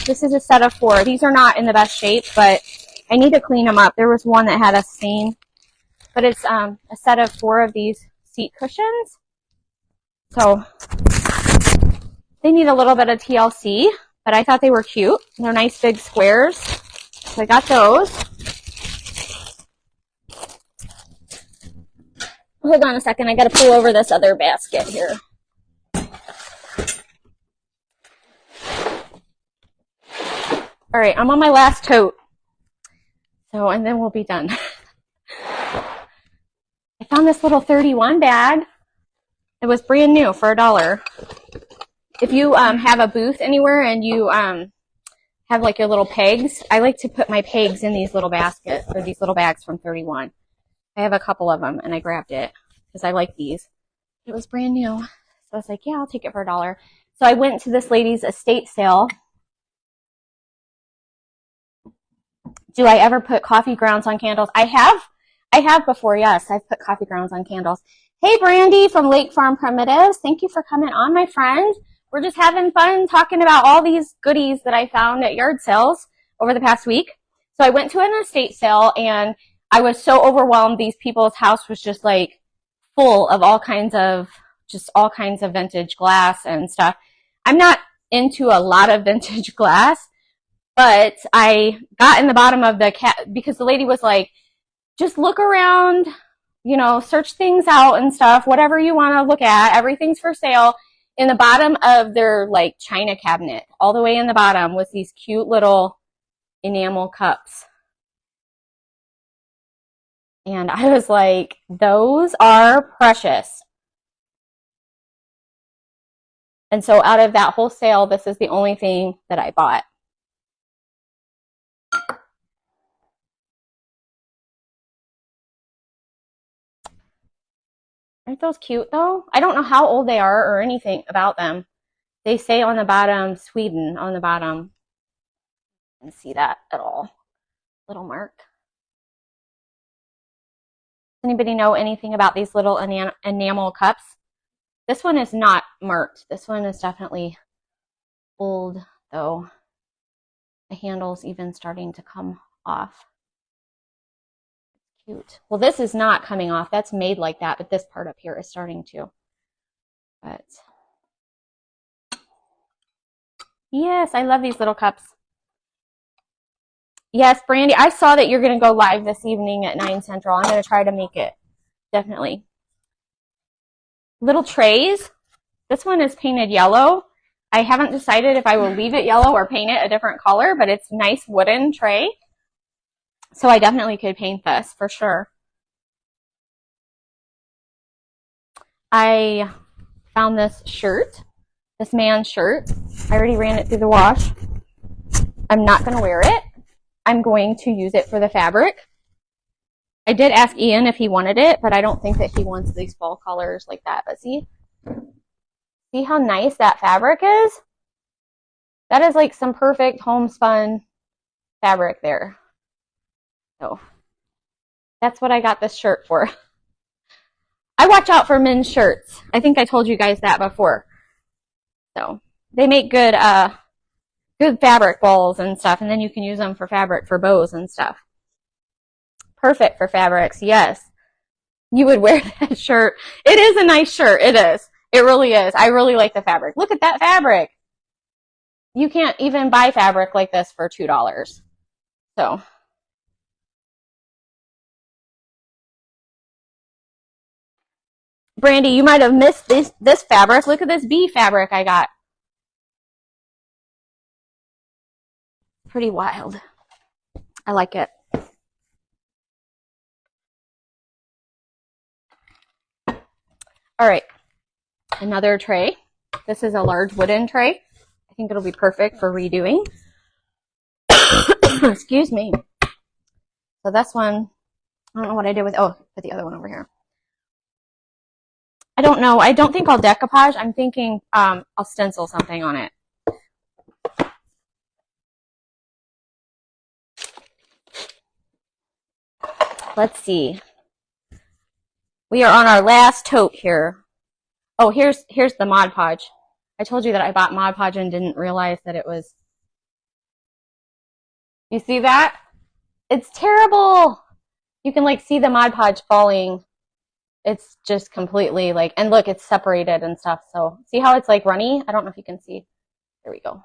this is a set of 4. These are not in the best shape, but I need to clean them up. There was one that had a stain, but it's a set of 4 of these seat cushions. So they need a little bit of TLC, but I thought they were cute. They're nice big squares. So I got those. Hold on a second. I got to pull over this other basket here. All right, I'm on my last tote. So, and then we'll be done. I found this little 31 bag. It was brand new for $1. If you have a booth anywhere and you have like your little pegs, I like to put my pegs in these little baskets, or these little bags from 31. I have a couple of them, and I grabbed it because I like these. It was brand new. So I was like, yeah, I'll take it for $1. So I went to this lady's estate sale. Do I ever put coffee grounds on candles? I have before, yes. I've put coffee grounds on candles. Hey, Brandy from Lake Farm Primitives. Thank you for coming on, my friend. We're just having fun talking about all these goodies that I found at yard sales over the past week. So I went to an estate sale, and I was so overwhelmed. These people's house was just like full of all kinds of vintage glass and stuff. I'm not into a lot of vintage glass, but I got in the bottom of the because the lady was like, just look around, you know, search things out and stuff, whatever you want to look at, everything's for sale. In the bottom of their like china cabinet, all the way in the bottom, was these cute little enamel cups. And I was like, those are precious. And so out of that whole sale, this is the only thing that I bought. Aren't those cute though? I don't know how old they are or anything about them. They say on the bottom, Sweden on the bottom. I can't see that at all. Little mark. Anybody know anything about these little enamel cups? This one is not marked. This one is definitely old though. The handle's even starting to come off. Cute. Well, this is not coming off. That's made like that, but this part up here is starting to. But yes, I love these little cups. Yes, Brandy, I saw that you're going to go live this evening at 9 Central. I'm going to try to make it. Definitely. Little trays. This one is painted yellow. I haven't decided if I will leave it yellow or paint it a different color, but it's nice wooden tray. So I definitely could paint this for sure. I found this shirt, this man's shirt. I already ran it through the wash. I'm not going to wear it. I'm going to use it for the fabric. I did ask Ian if he wanted it, but I don't think that he wants these fall colors like that. But see how nice that fabric is? That is like some perfect homespun fabric there. So that's what I got this shirt for. I watch out for men's shirts. I think I told you guys that before. So they make good good fabric balls and stuff, and then you can use them for fabric for bows and stuff. Perfect for fabrics, yes. You would wear that shirt. It is a nice shirt. It is. It really is. I really like the fabric. Look at that fabric. You can't even buy fabric like this for $2. So. Brandy, you might have missed this fabric. Look at this bee fabric I got. Pretty wild. I like it. All right, another tray. This is a large wooden tray. I think it'll be perfect for redoing. Excuse me. So this one, I don't know what I did with, oh, put the other one over here. I don't know. I don't think I'll decoupage. I'm thinking I'll stencil something on it. Let's see. We are on our last tote here. Oh, here's the Mod Podge. I told you that I bought Mod Podge and didn't realize that it was. You see that? It's terrible. You can like see the Mod Podge falling. It's just completely like, and look, it's separated and stuff. So see how it's like runny? I don't know if you can see. There we go.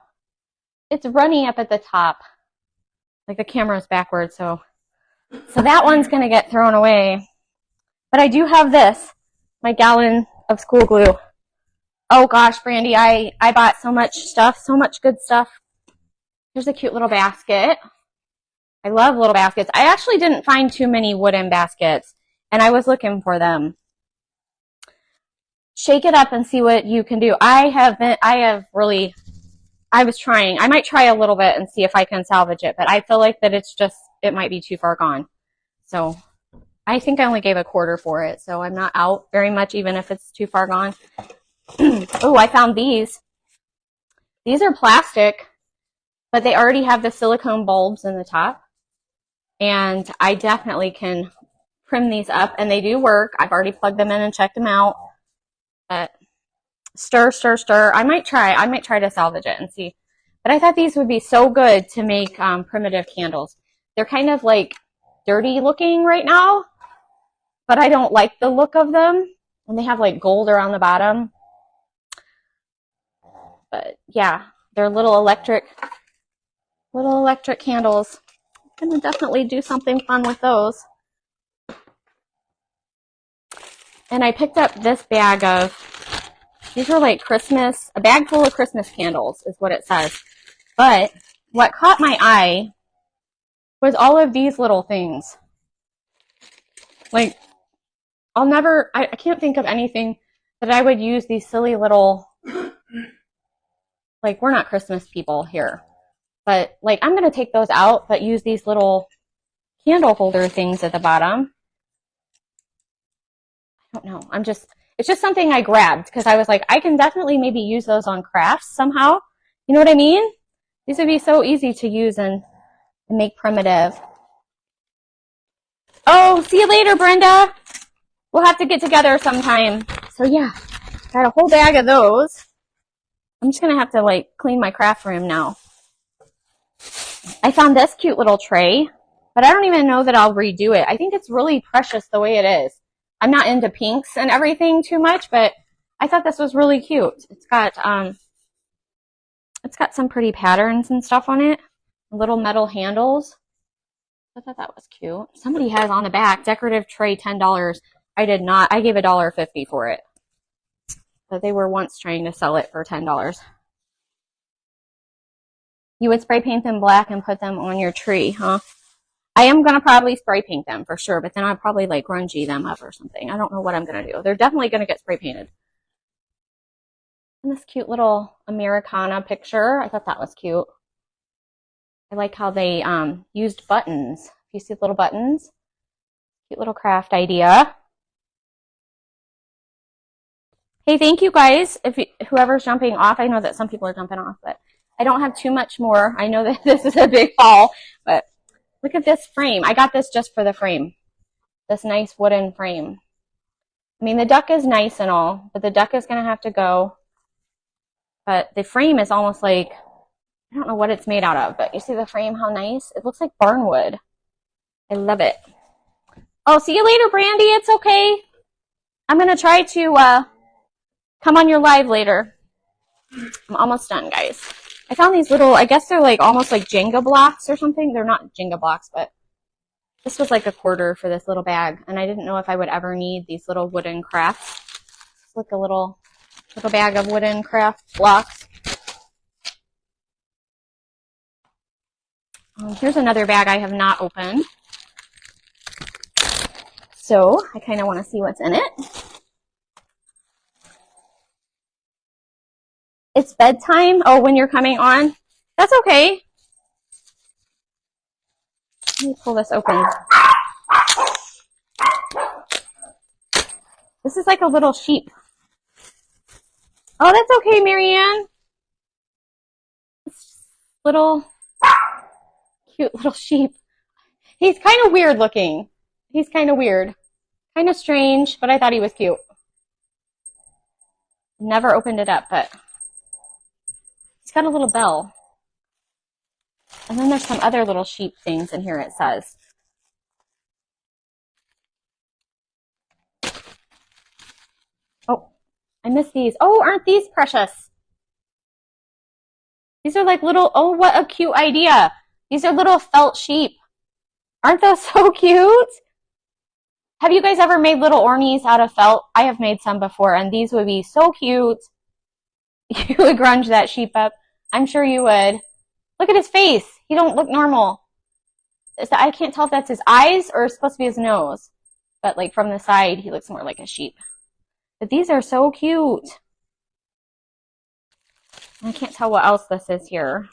It's runny up at the top. Like the camera's backwards, so that one's gonna get thrown away. But I do have this, my gallon of school glue. Oh gosh, Brandy, I bought so much stuff, so much good stuff. Here's a cute little basket. I love little baskets. I actually didn't find too many wooden baskets, and I was looking for them. Shake it up and see what you can do. I was trying. I might try a little bit and see if I can salvage it, but I feel like that it might be too far gone. So I think I only gave a quarter for it, so I'm not out very much, even if it's too far gone. Oh, I found these. These are plastic, but they already have the silicone bulbs in the top. And I definitely can trim these up, and they do work. I've already plugged them in and checked them out. But stir, stir, stir. I might try to salvage it and see. But I thought these would be so good to make primitive candles. They're kind of like dirty looking right now, but I don't like the look of them. And they have like gold around the bottom. But yeah, they're little electric candles. I'm gonna definitely do something fun with those. And I picked up this bag of, these are like Christmas, a bag full of Christmas candles is what it says. But what caught my eye was all of these little things. Like, I can't think of anything that I would use these silly little, like, we're not Christmas people here. But, like, I'm going to take those out, but use these little candle holder things at the bottom. I don't know. It's just something I grabbed because I was like, I can definitely maybe use those on crafts somehow. You know what I mean? These would be so easy to use and make primitive. Oh, see you later, Brenda. We'll have to get together sometime. So yeah, got a whole bag of those. I'm just going to have to like clean my craft room now. I found this cute little tray, but I don't even know that I'll redo it. I think it's really precious the way it is. I'm not into pinks and everything too much, but I thought this was really cute. It's got some pretty patterns and stuff on it. Little metal handles. I thought that was cute. Somebody has on the back, decorative tray, $10. I did not. I gave $1.50 for it. But they were once trying to sell it for $10. You would spray paint them black and put them on your tree, huh? I am going to probably spray paint them for sure, but then I'll probably like grungy them up or something. I don't know what I'm going to do. They're definitely going to get spray painted. And this cute little Americana picture. I thought that was cute. I like how they used buttons. You see the little buttons? Cute little craft idea. Hey, thank you guys. Whoever's jumping off, I know that some people are jumping off, but I don't have too much more. I know that this is a big haul, but look at this frame. I got this just for the frame. This nice wooden frame. I mean, the duck is nice and all, but the duck is going to have to go. But the frame is almost like, I don't know what it's made out of, but you see the frame, how nice? It looks like barnwood. I love it. Oh, see you later, Brandy. It's okay. I'm going to try to come on your live later. I'm almost done, guys. I found these little, I guess they're like almost like Jenga blocks or something. They're not Jenga blocks, but this was like $1 for this little bag, and I didn't know if I would ever need these little wooden crafts. It's like a little bag of wooden craft blocks. Here's another bag I have not opened. So I kind of want to see what's in it. It's bedtime. Oh, when you're coming on. That's okay. Let me pull this open. This is like a little sheep. Oh, that's okay, Marianne. Little, cute little sheep. He's kind of weird looking. He's kind of weird. Kind of strange, but I thought he was cute. Never opened it up, but he's got a little bell. And then there's some other little sheep things in here, it says. Oh, I missed these. Oh, aren't these precious? These are like little, oh, what a cute idea. These are little felt sheep. Aren't those so cute? Have you guys ever made little ornies out of felt? I have made some before, and these would be so cute. You would grunge that sheep up. I'm sure you would. Look at his face. He don't look normal. I can't tell if that's his eyes or it's supposed to be his nose. But like from the side, he looks more like a sheep. But these are so cute. I can't tell what else this is here.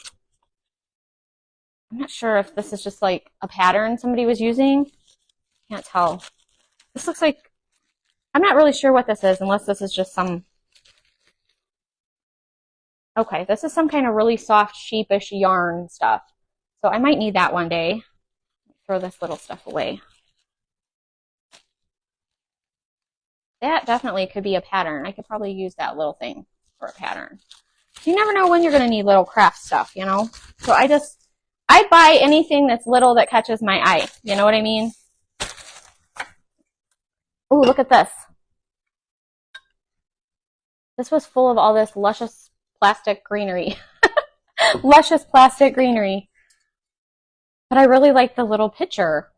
I'm not sure if this is just like a pattern somebody was using. Can't tell. This looks like, I'm not really sure what this is unless this is just some, okay, this is some kind of really soft sheepish yarn stuff. So I might need that one day. Throw this little stuff away. That definitely could be a pattern. I could probably use that little thing for a pattern. You never know when you're going to need little craft stuff, you know? So I buy anything that's little that catches my eye. You know what I mean? Ooh, look at this. This was full of all this luscious plastic greenery. Luscious plastic greenery. But I really like the little picture.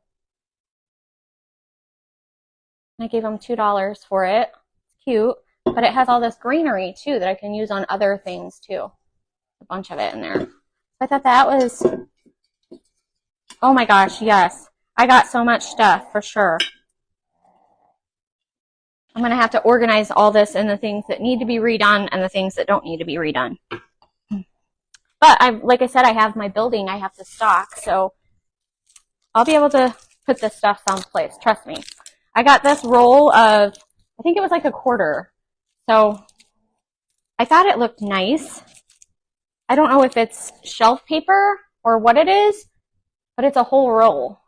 I gave them $2 for it. It's cute. But it has all this greenery, too, that I can use on other things, too. A bunch of it in there. I thought that was... Oh, my gosh, yes. I got so much stuff, for sure. I'm going to have to organize all this in the things that need to be redone and the things that don't need to be redone. But, like I said, I have my building I have to stock, so I'll be able to put this stuff someplace. Trust me. I got this roll of, I think it was like $1. So I thought it looked nice. I don't know if it's shelf paper or what it is, but it's a whole roll.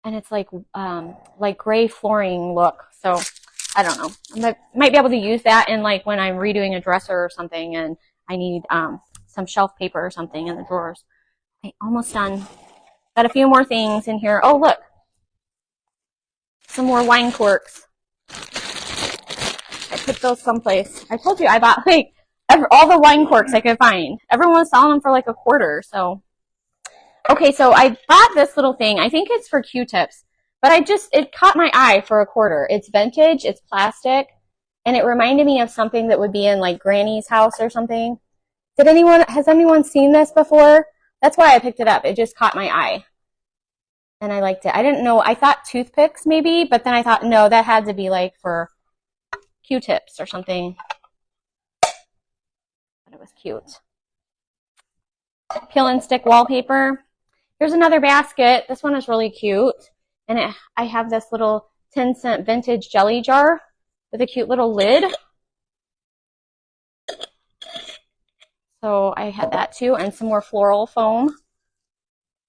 And it's like gray flooring look. So I don't know. I might be able to use that in like when I'm redoing a dresser or something and I need some shelf paper or something in the drawers. Okay, almost done. Got a few more things in here. Oh, look. Some more wine corks. I put those someplace. I told you I bought like all the wine corks I could find. Everyone was selling them for like $1. So, okay, so I bought this little thing. I think it's for Q-tips, but it caught my eye for $1. It's vintage. It's plastic, and it reminded me of something that would be in like Granny's house or something. Has anyone seen this before? That's why I picked it up. It just caught my eye. And I liked it. I didn't know, I thought toothpicks maybe, but then I thought, no, that had to be like for Q-tips or something. But it was cute. Peel and stick wallpaper. Here's another basket. This one is really cute. And I have this little 10-cent vintage jelly jar with a cute little lid. So I had that too, and some more floral foam.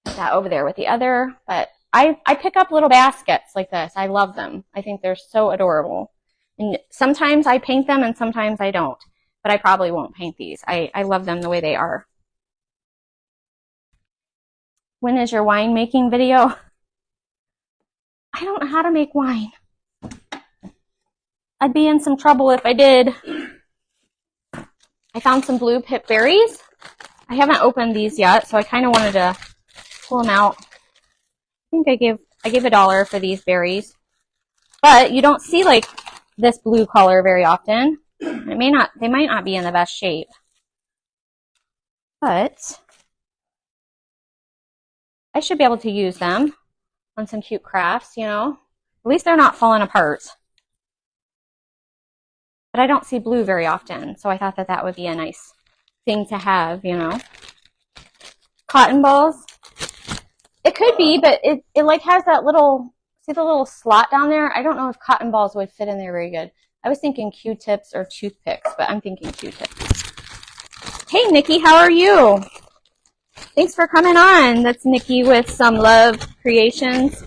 That over there with the other. But I pick up little baskets like this. I love them. I think they're so adorable. And sometimes I paint them and sometimes I don't. But I probably won't paint these. I love them the way they are. When is your wine making video? I don't know how to make wine. I'd be in some trouble if I did. I found some blue pip berries. I haven't opened these yet, so I kind of wanted to pull them out. I think I gave $1 for these berries. But you don't see like this blue color very often. They might not be in the best shape. But I should be able to use them on some cute crafts, you know. At least they're not falling apart. But I don't see blue very often, so I thought that that would be a nice thing to have, you know. Cotton balls. It could be, but it like has that little, see the little slot down there? I don't know if cotton balls would fit in there very good. I was thinking Q-tips or toothpicks, but I'm thinking Q-tips. Hey, Nikki, how are you? Thanks for coming on. That's Nikki with Some Love Creations.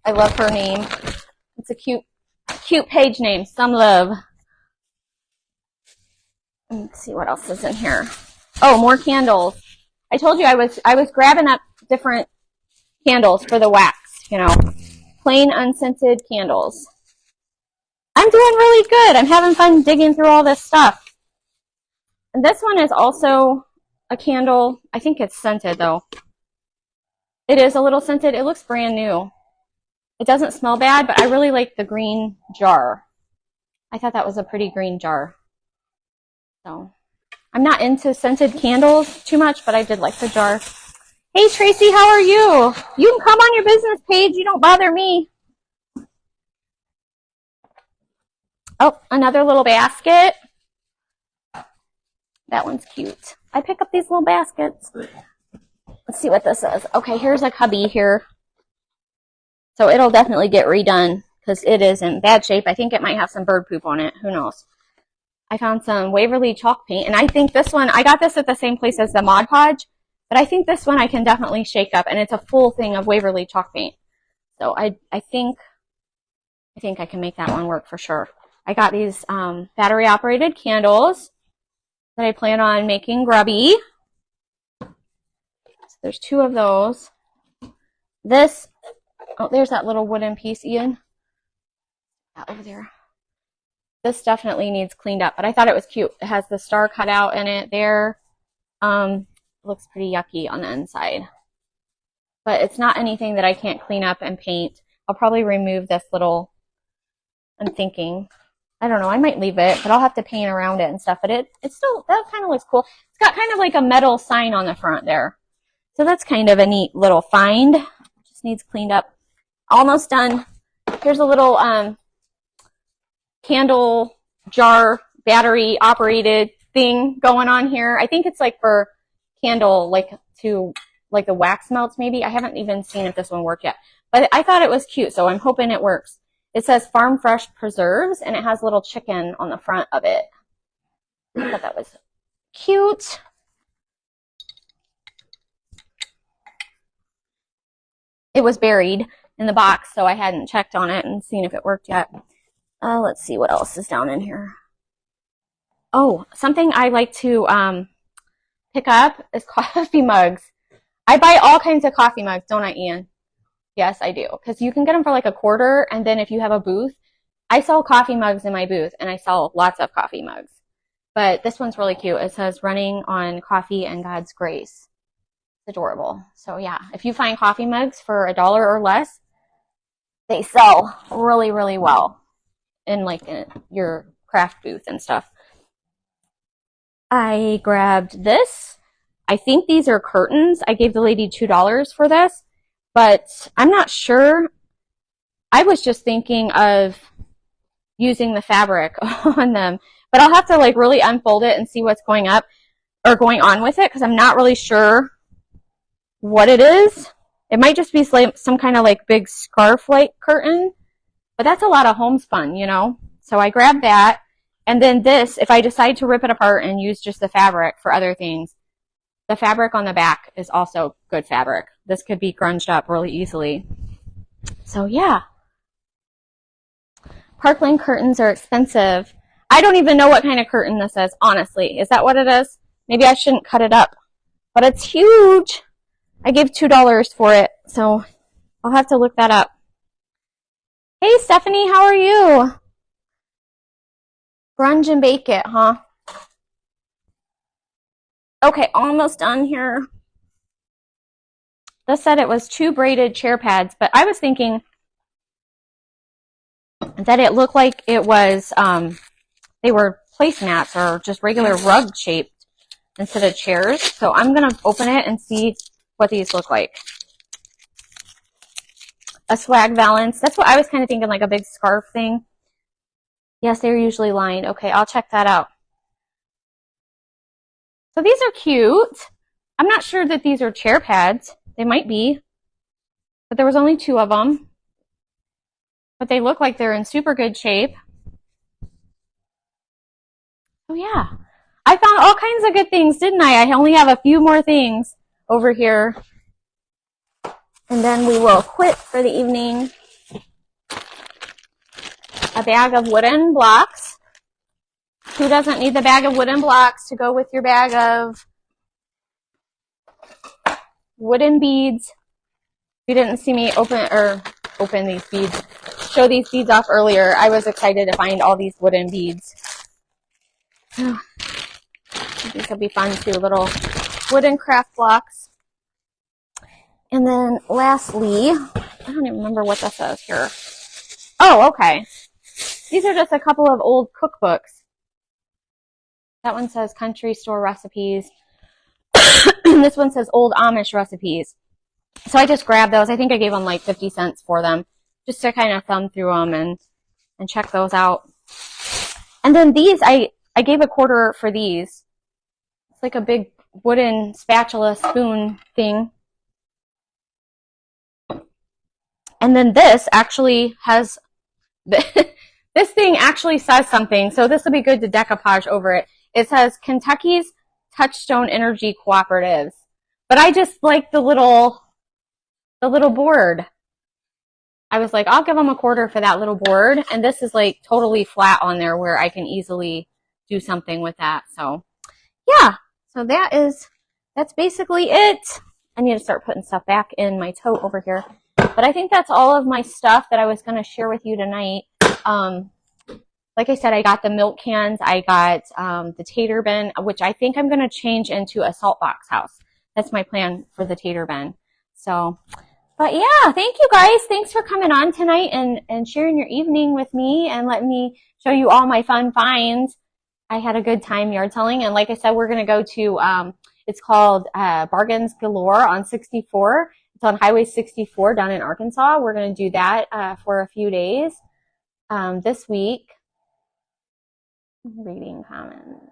I love her name. It's a cute page name, Some Love. Let's see what else is in here. Oh, more candles. I told you I was grabbing up different candles for the wax, you know, plain unscented candles. I'm doing really good. I'm having fun digging through all this stuff. And this one is also a candle. I think it's scented though. It is a little scented. It looks brand new. It doesn't smell bad, but I really like the green jar. I thought that was a pretty green jar. So I'm not into scented candles too much, but I did like the jar. Hey, Tracy, how are you? You can come on your business page. You don't bother me. Oh, another little basket. That one's cute. I pick up these little baskets. Let's see what this is. Okay, here's a cubby here. So it'll definitely get redone because it is in bad shape. I think it might have some bird poop on it. Who knows? I found some Waverly chalk paint, and I think this one, I got this at the same place as the Mod Podge, but I think this one I can definitely shake up, and it's a full thing of Waverly chalk paint. So I think I can make that one work for sure. I got these battery-operated candles that I plan on making grubby. So there's 2 of those. This, oh, there's that little wooden piece, Ian. That over there. This definitely needs cleaned up, but I thought it was cute. It has the star cut out in it there. Looks pretty yucky on the inside. But it's not anything that I can't clean up and paint. I'll probably remove this little, I'm thinking, I don't know, I might leave it, but I'll have to paint around it and stuff. But it's still, that kind of looks cool. It's got kind of like a metal sign on the front there. So that's kind of a neat little find. Just needs cleaned up. Almost done. Here's a little candle jar battery operated thing going on here. I think it's like for candle, like to like the wax melts maybe. I haven't even seen if this one worked yet, but I thought it was cute, so I'm hoping it works. It says Farm Fresh Preserves, and it has a little chicken on the front of it. I thought that was cute. It was buried in the box, so I hadn't checked on it and seen if it worked yet. Let's see what else is down in here. Oh, something I like to pick up is coffee mugs. I buy all kinds of coffee mugs, don't I, Ian? Yes, I do. Because you can get them for like $1, and then if you have a booth, I sell coffee mugs in my booth, and I sell lots of coffee mugs. But this one's really cute. It says, running on coffee and God's grace. It's adorable. So yeah, if you find coffee mugs for $1 or less, they sell really, really well. in like your craft booth and stuff. I grabbed this. I think these are curtains. I gave the lady $2 for this, but I'm not sure. I was just thinking of using the fabric on them, but I'll have to like really unfold it and see what's going up or going on with it because I'm not really sure what it is. It might just be some kind of like big scarf like curtain, but that's a lot of homespun, you know? So I grabbed that. And then this, if I decide to rip it apart and use just the fabric for other things, the fabric on the back is also good fabric. This could be grunged up really easily. So yeah. Parkland curtains are expensive. I don't even know what kind of curtain this is, honestly. Is that what it is? Maybe I shouldn't cut it up. But it's huge. I gave $2 for it, so I'll have to look that up. Hey, Stephanie, how are you? Grunge and bake it, huh? Okay, almost done here. This said it was 2 braided chair pads, but I was thinking that it looked like it was, they were placemats or just regular rug shaped instead of chairs. So I'm going to open it and see what these look like. A swag valance. That's what I was kind of thinking, like a big scarf thing. Yes, they're usually lined. Okay, I'll check that out. So these are cute. I'm not sure that these are chair pads. They might be. But there was only 2 of them. But they look like they're in super good shape. Oh yeah. I found all kinds of good things, didn't I? I only have a few more things over here. And then we will quit for the evening. A bag of wooden blocks. Who doesn't need the bag of wooden blocks to go with your bag of wooden beads? If you didn't see me open these beads, show these beads off earlier, I was excited to find all these wooden beads. These will be fun too, little wooden craft blocks. And then lastly, I don't even remember what that says here. Oh, okay. These are just a couple of old cookbooks. That one says country store recipes. This one says old Amish recipes. So I just grabbed those. I think I gave them like 50 cents for them just to kind of thumb through them and check those out. And then these, I gave $0.25 for these. It's like a big wooden spatula spoon thing. And then this actually has, this thing actually says something. So this will be good to decoupage over it. It says Kentucky's Touchstone Energy Cooperatives. But I just like the little board. I was like, I'll give them $0.25 for that little board. And this is like totally flat on there where I can easily do something with that. So yeah, so that's basically it. I need to start putting stuff back in my tote over here. But I think that's all of my stuff that I was going to share with you tonight. Like I said, I got the milk cans. I got the tater bin, which I think I'm going to change into a salt box house. That's my plan for the tater bin. So, but yeah, thank you guys. Thanks for coming on tonight and sharing your evening with me and letting me show you all my fun finds. I had a good time yard selling. And like I said, we're going to go to, it's called Bargains Galore on 64. It's on Highway 64 down in Arkansas. We're going to do that for a few days this week. Reading comments.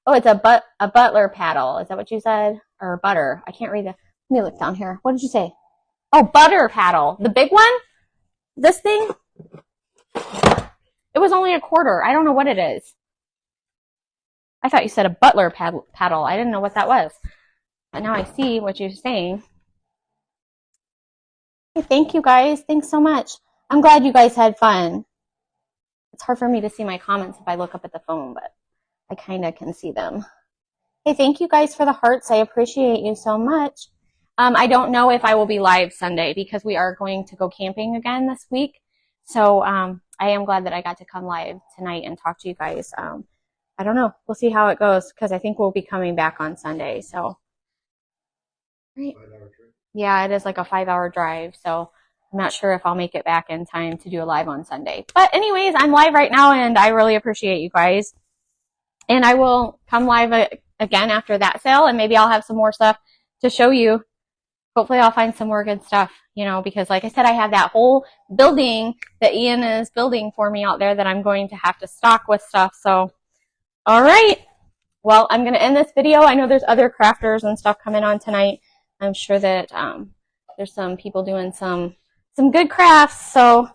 Oh, it's a butler paddle. Is that what you said? Or butter? I can't read the. Let me look down here. What did you say? Oh, butter paddle. The big one? This thing? It was only $0.25. I don't know what it is. I thought you said a butler paddle. I didn't know what that was. But now I see what you're saying. Hey, thank you guys. Thanks so much. I'm glad you guys had fun. It's hard for me to see my comments if I look up at the phone, but I kind of can see them. Hey, thank you guys for the hearts. I appreciate you so much. I don't know if I will be live Sunday because we are going to go camping again this week. So I am glad that I got to come live tonight and talk to you guys. I don't know. We'll see how it goes because I think we'll be coming back on Sunday. So, right. Yeah, it is like a 5-hour drive. So I'm not sure if I'll make it back in time to do a live on Sunday. But anyways, I'm live right now, and I really appreciate you guys. And I will come live again after that sale, and maybe I'll have some more stuff to show you. Hopefully I'll find some more good stuff, you know, because like I said, I have that whole building that Ian is building for me out there that I'm going to have to stock with stuff. So, all right. Well, I'm going to end this video. I know there's other crafters and stuff coming on tonight. I'm sure that there's some people doing some good crafts. So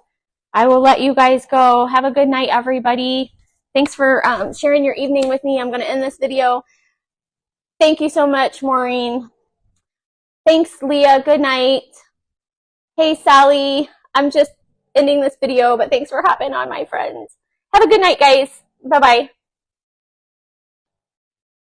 I will let you guys go. Have a good night, everybody. Thanks for sharing your evening with me. I'm going to end this video. Thank you so much, Maureen. Thanks, Leah. Good night. Hey, Sally. I'm just ending this video, but thanks for hopping on, my friends. Have a good night, guys. Bye-bye.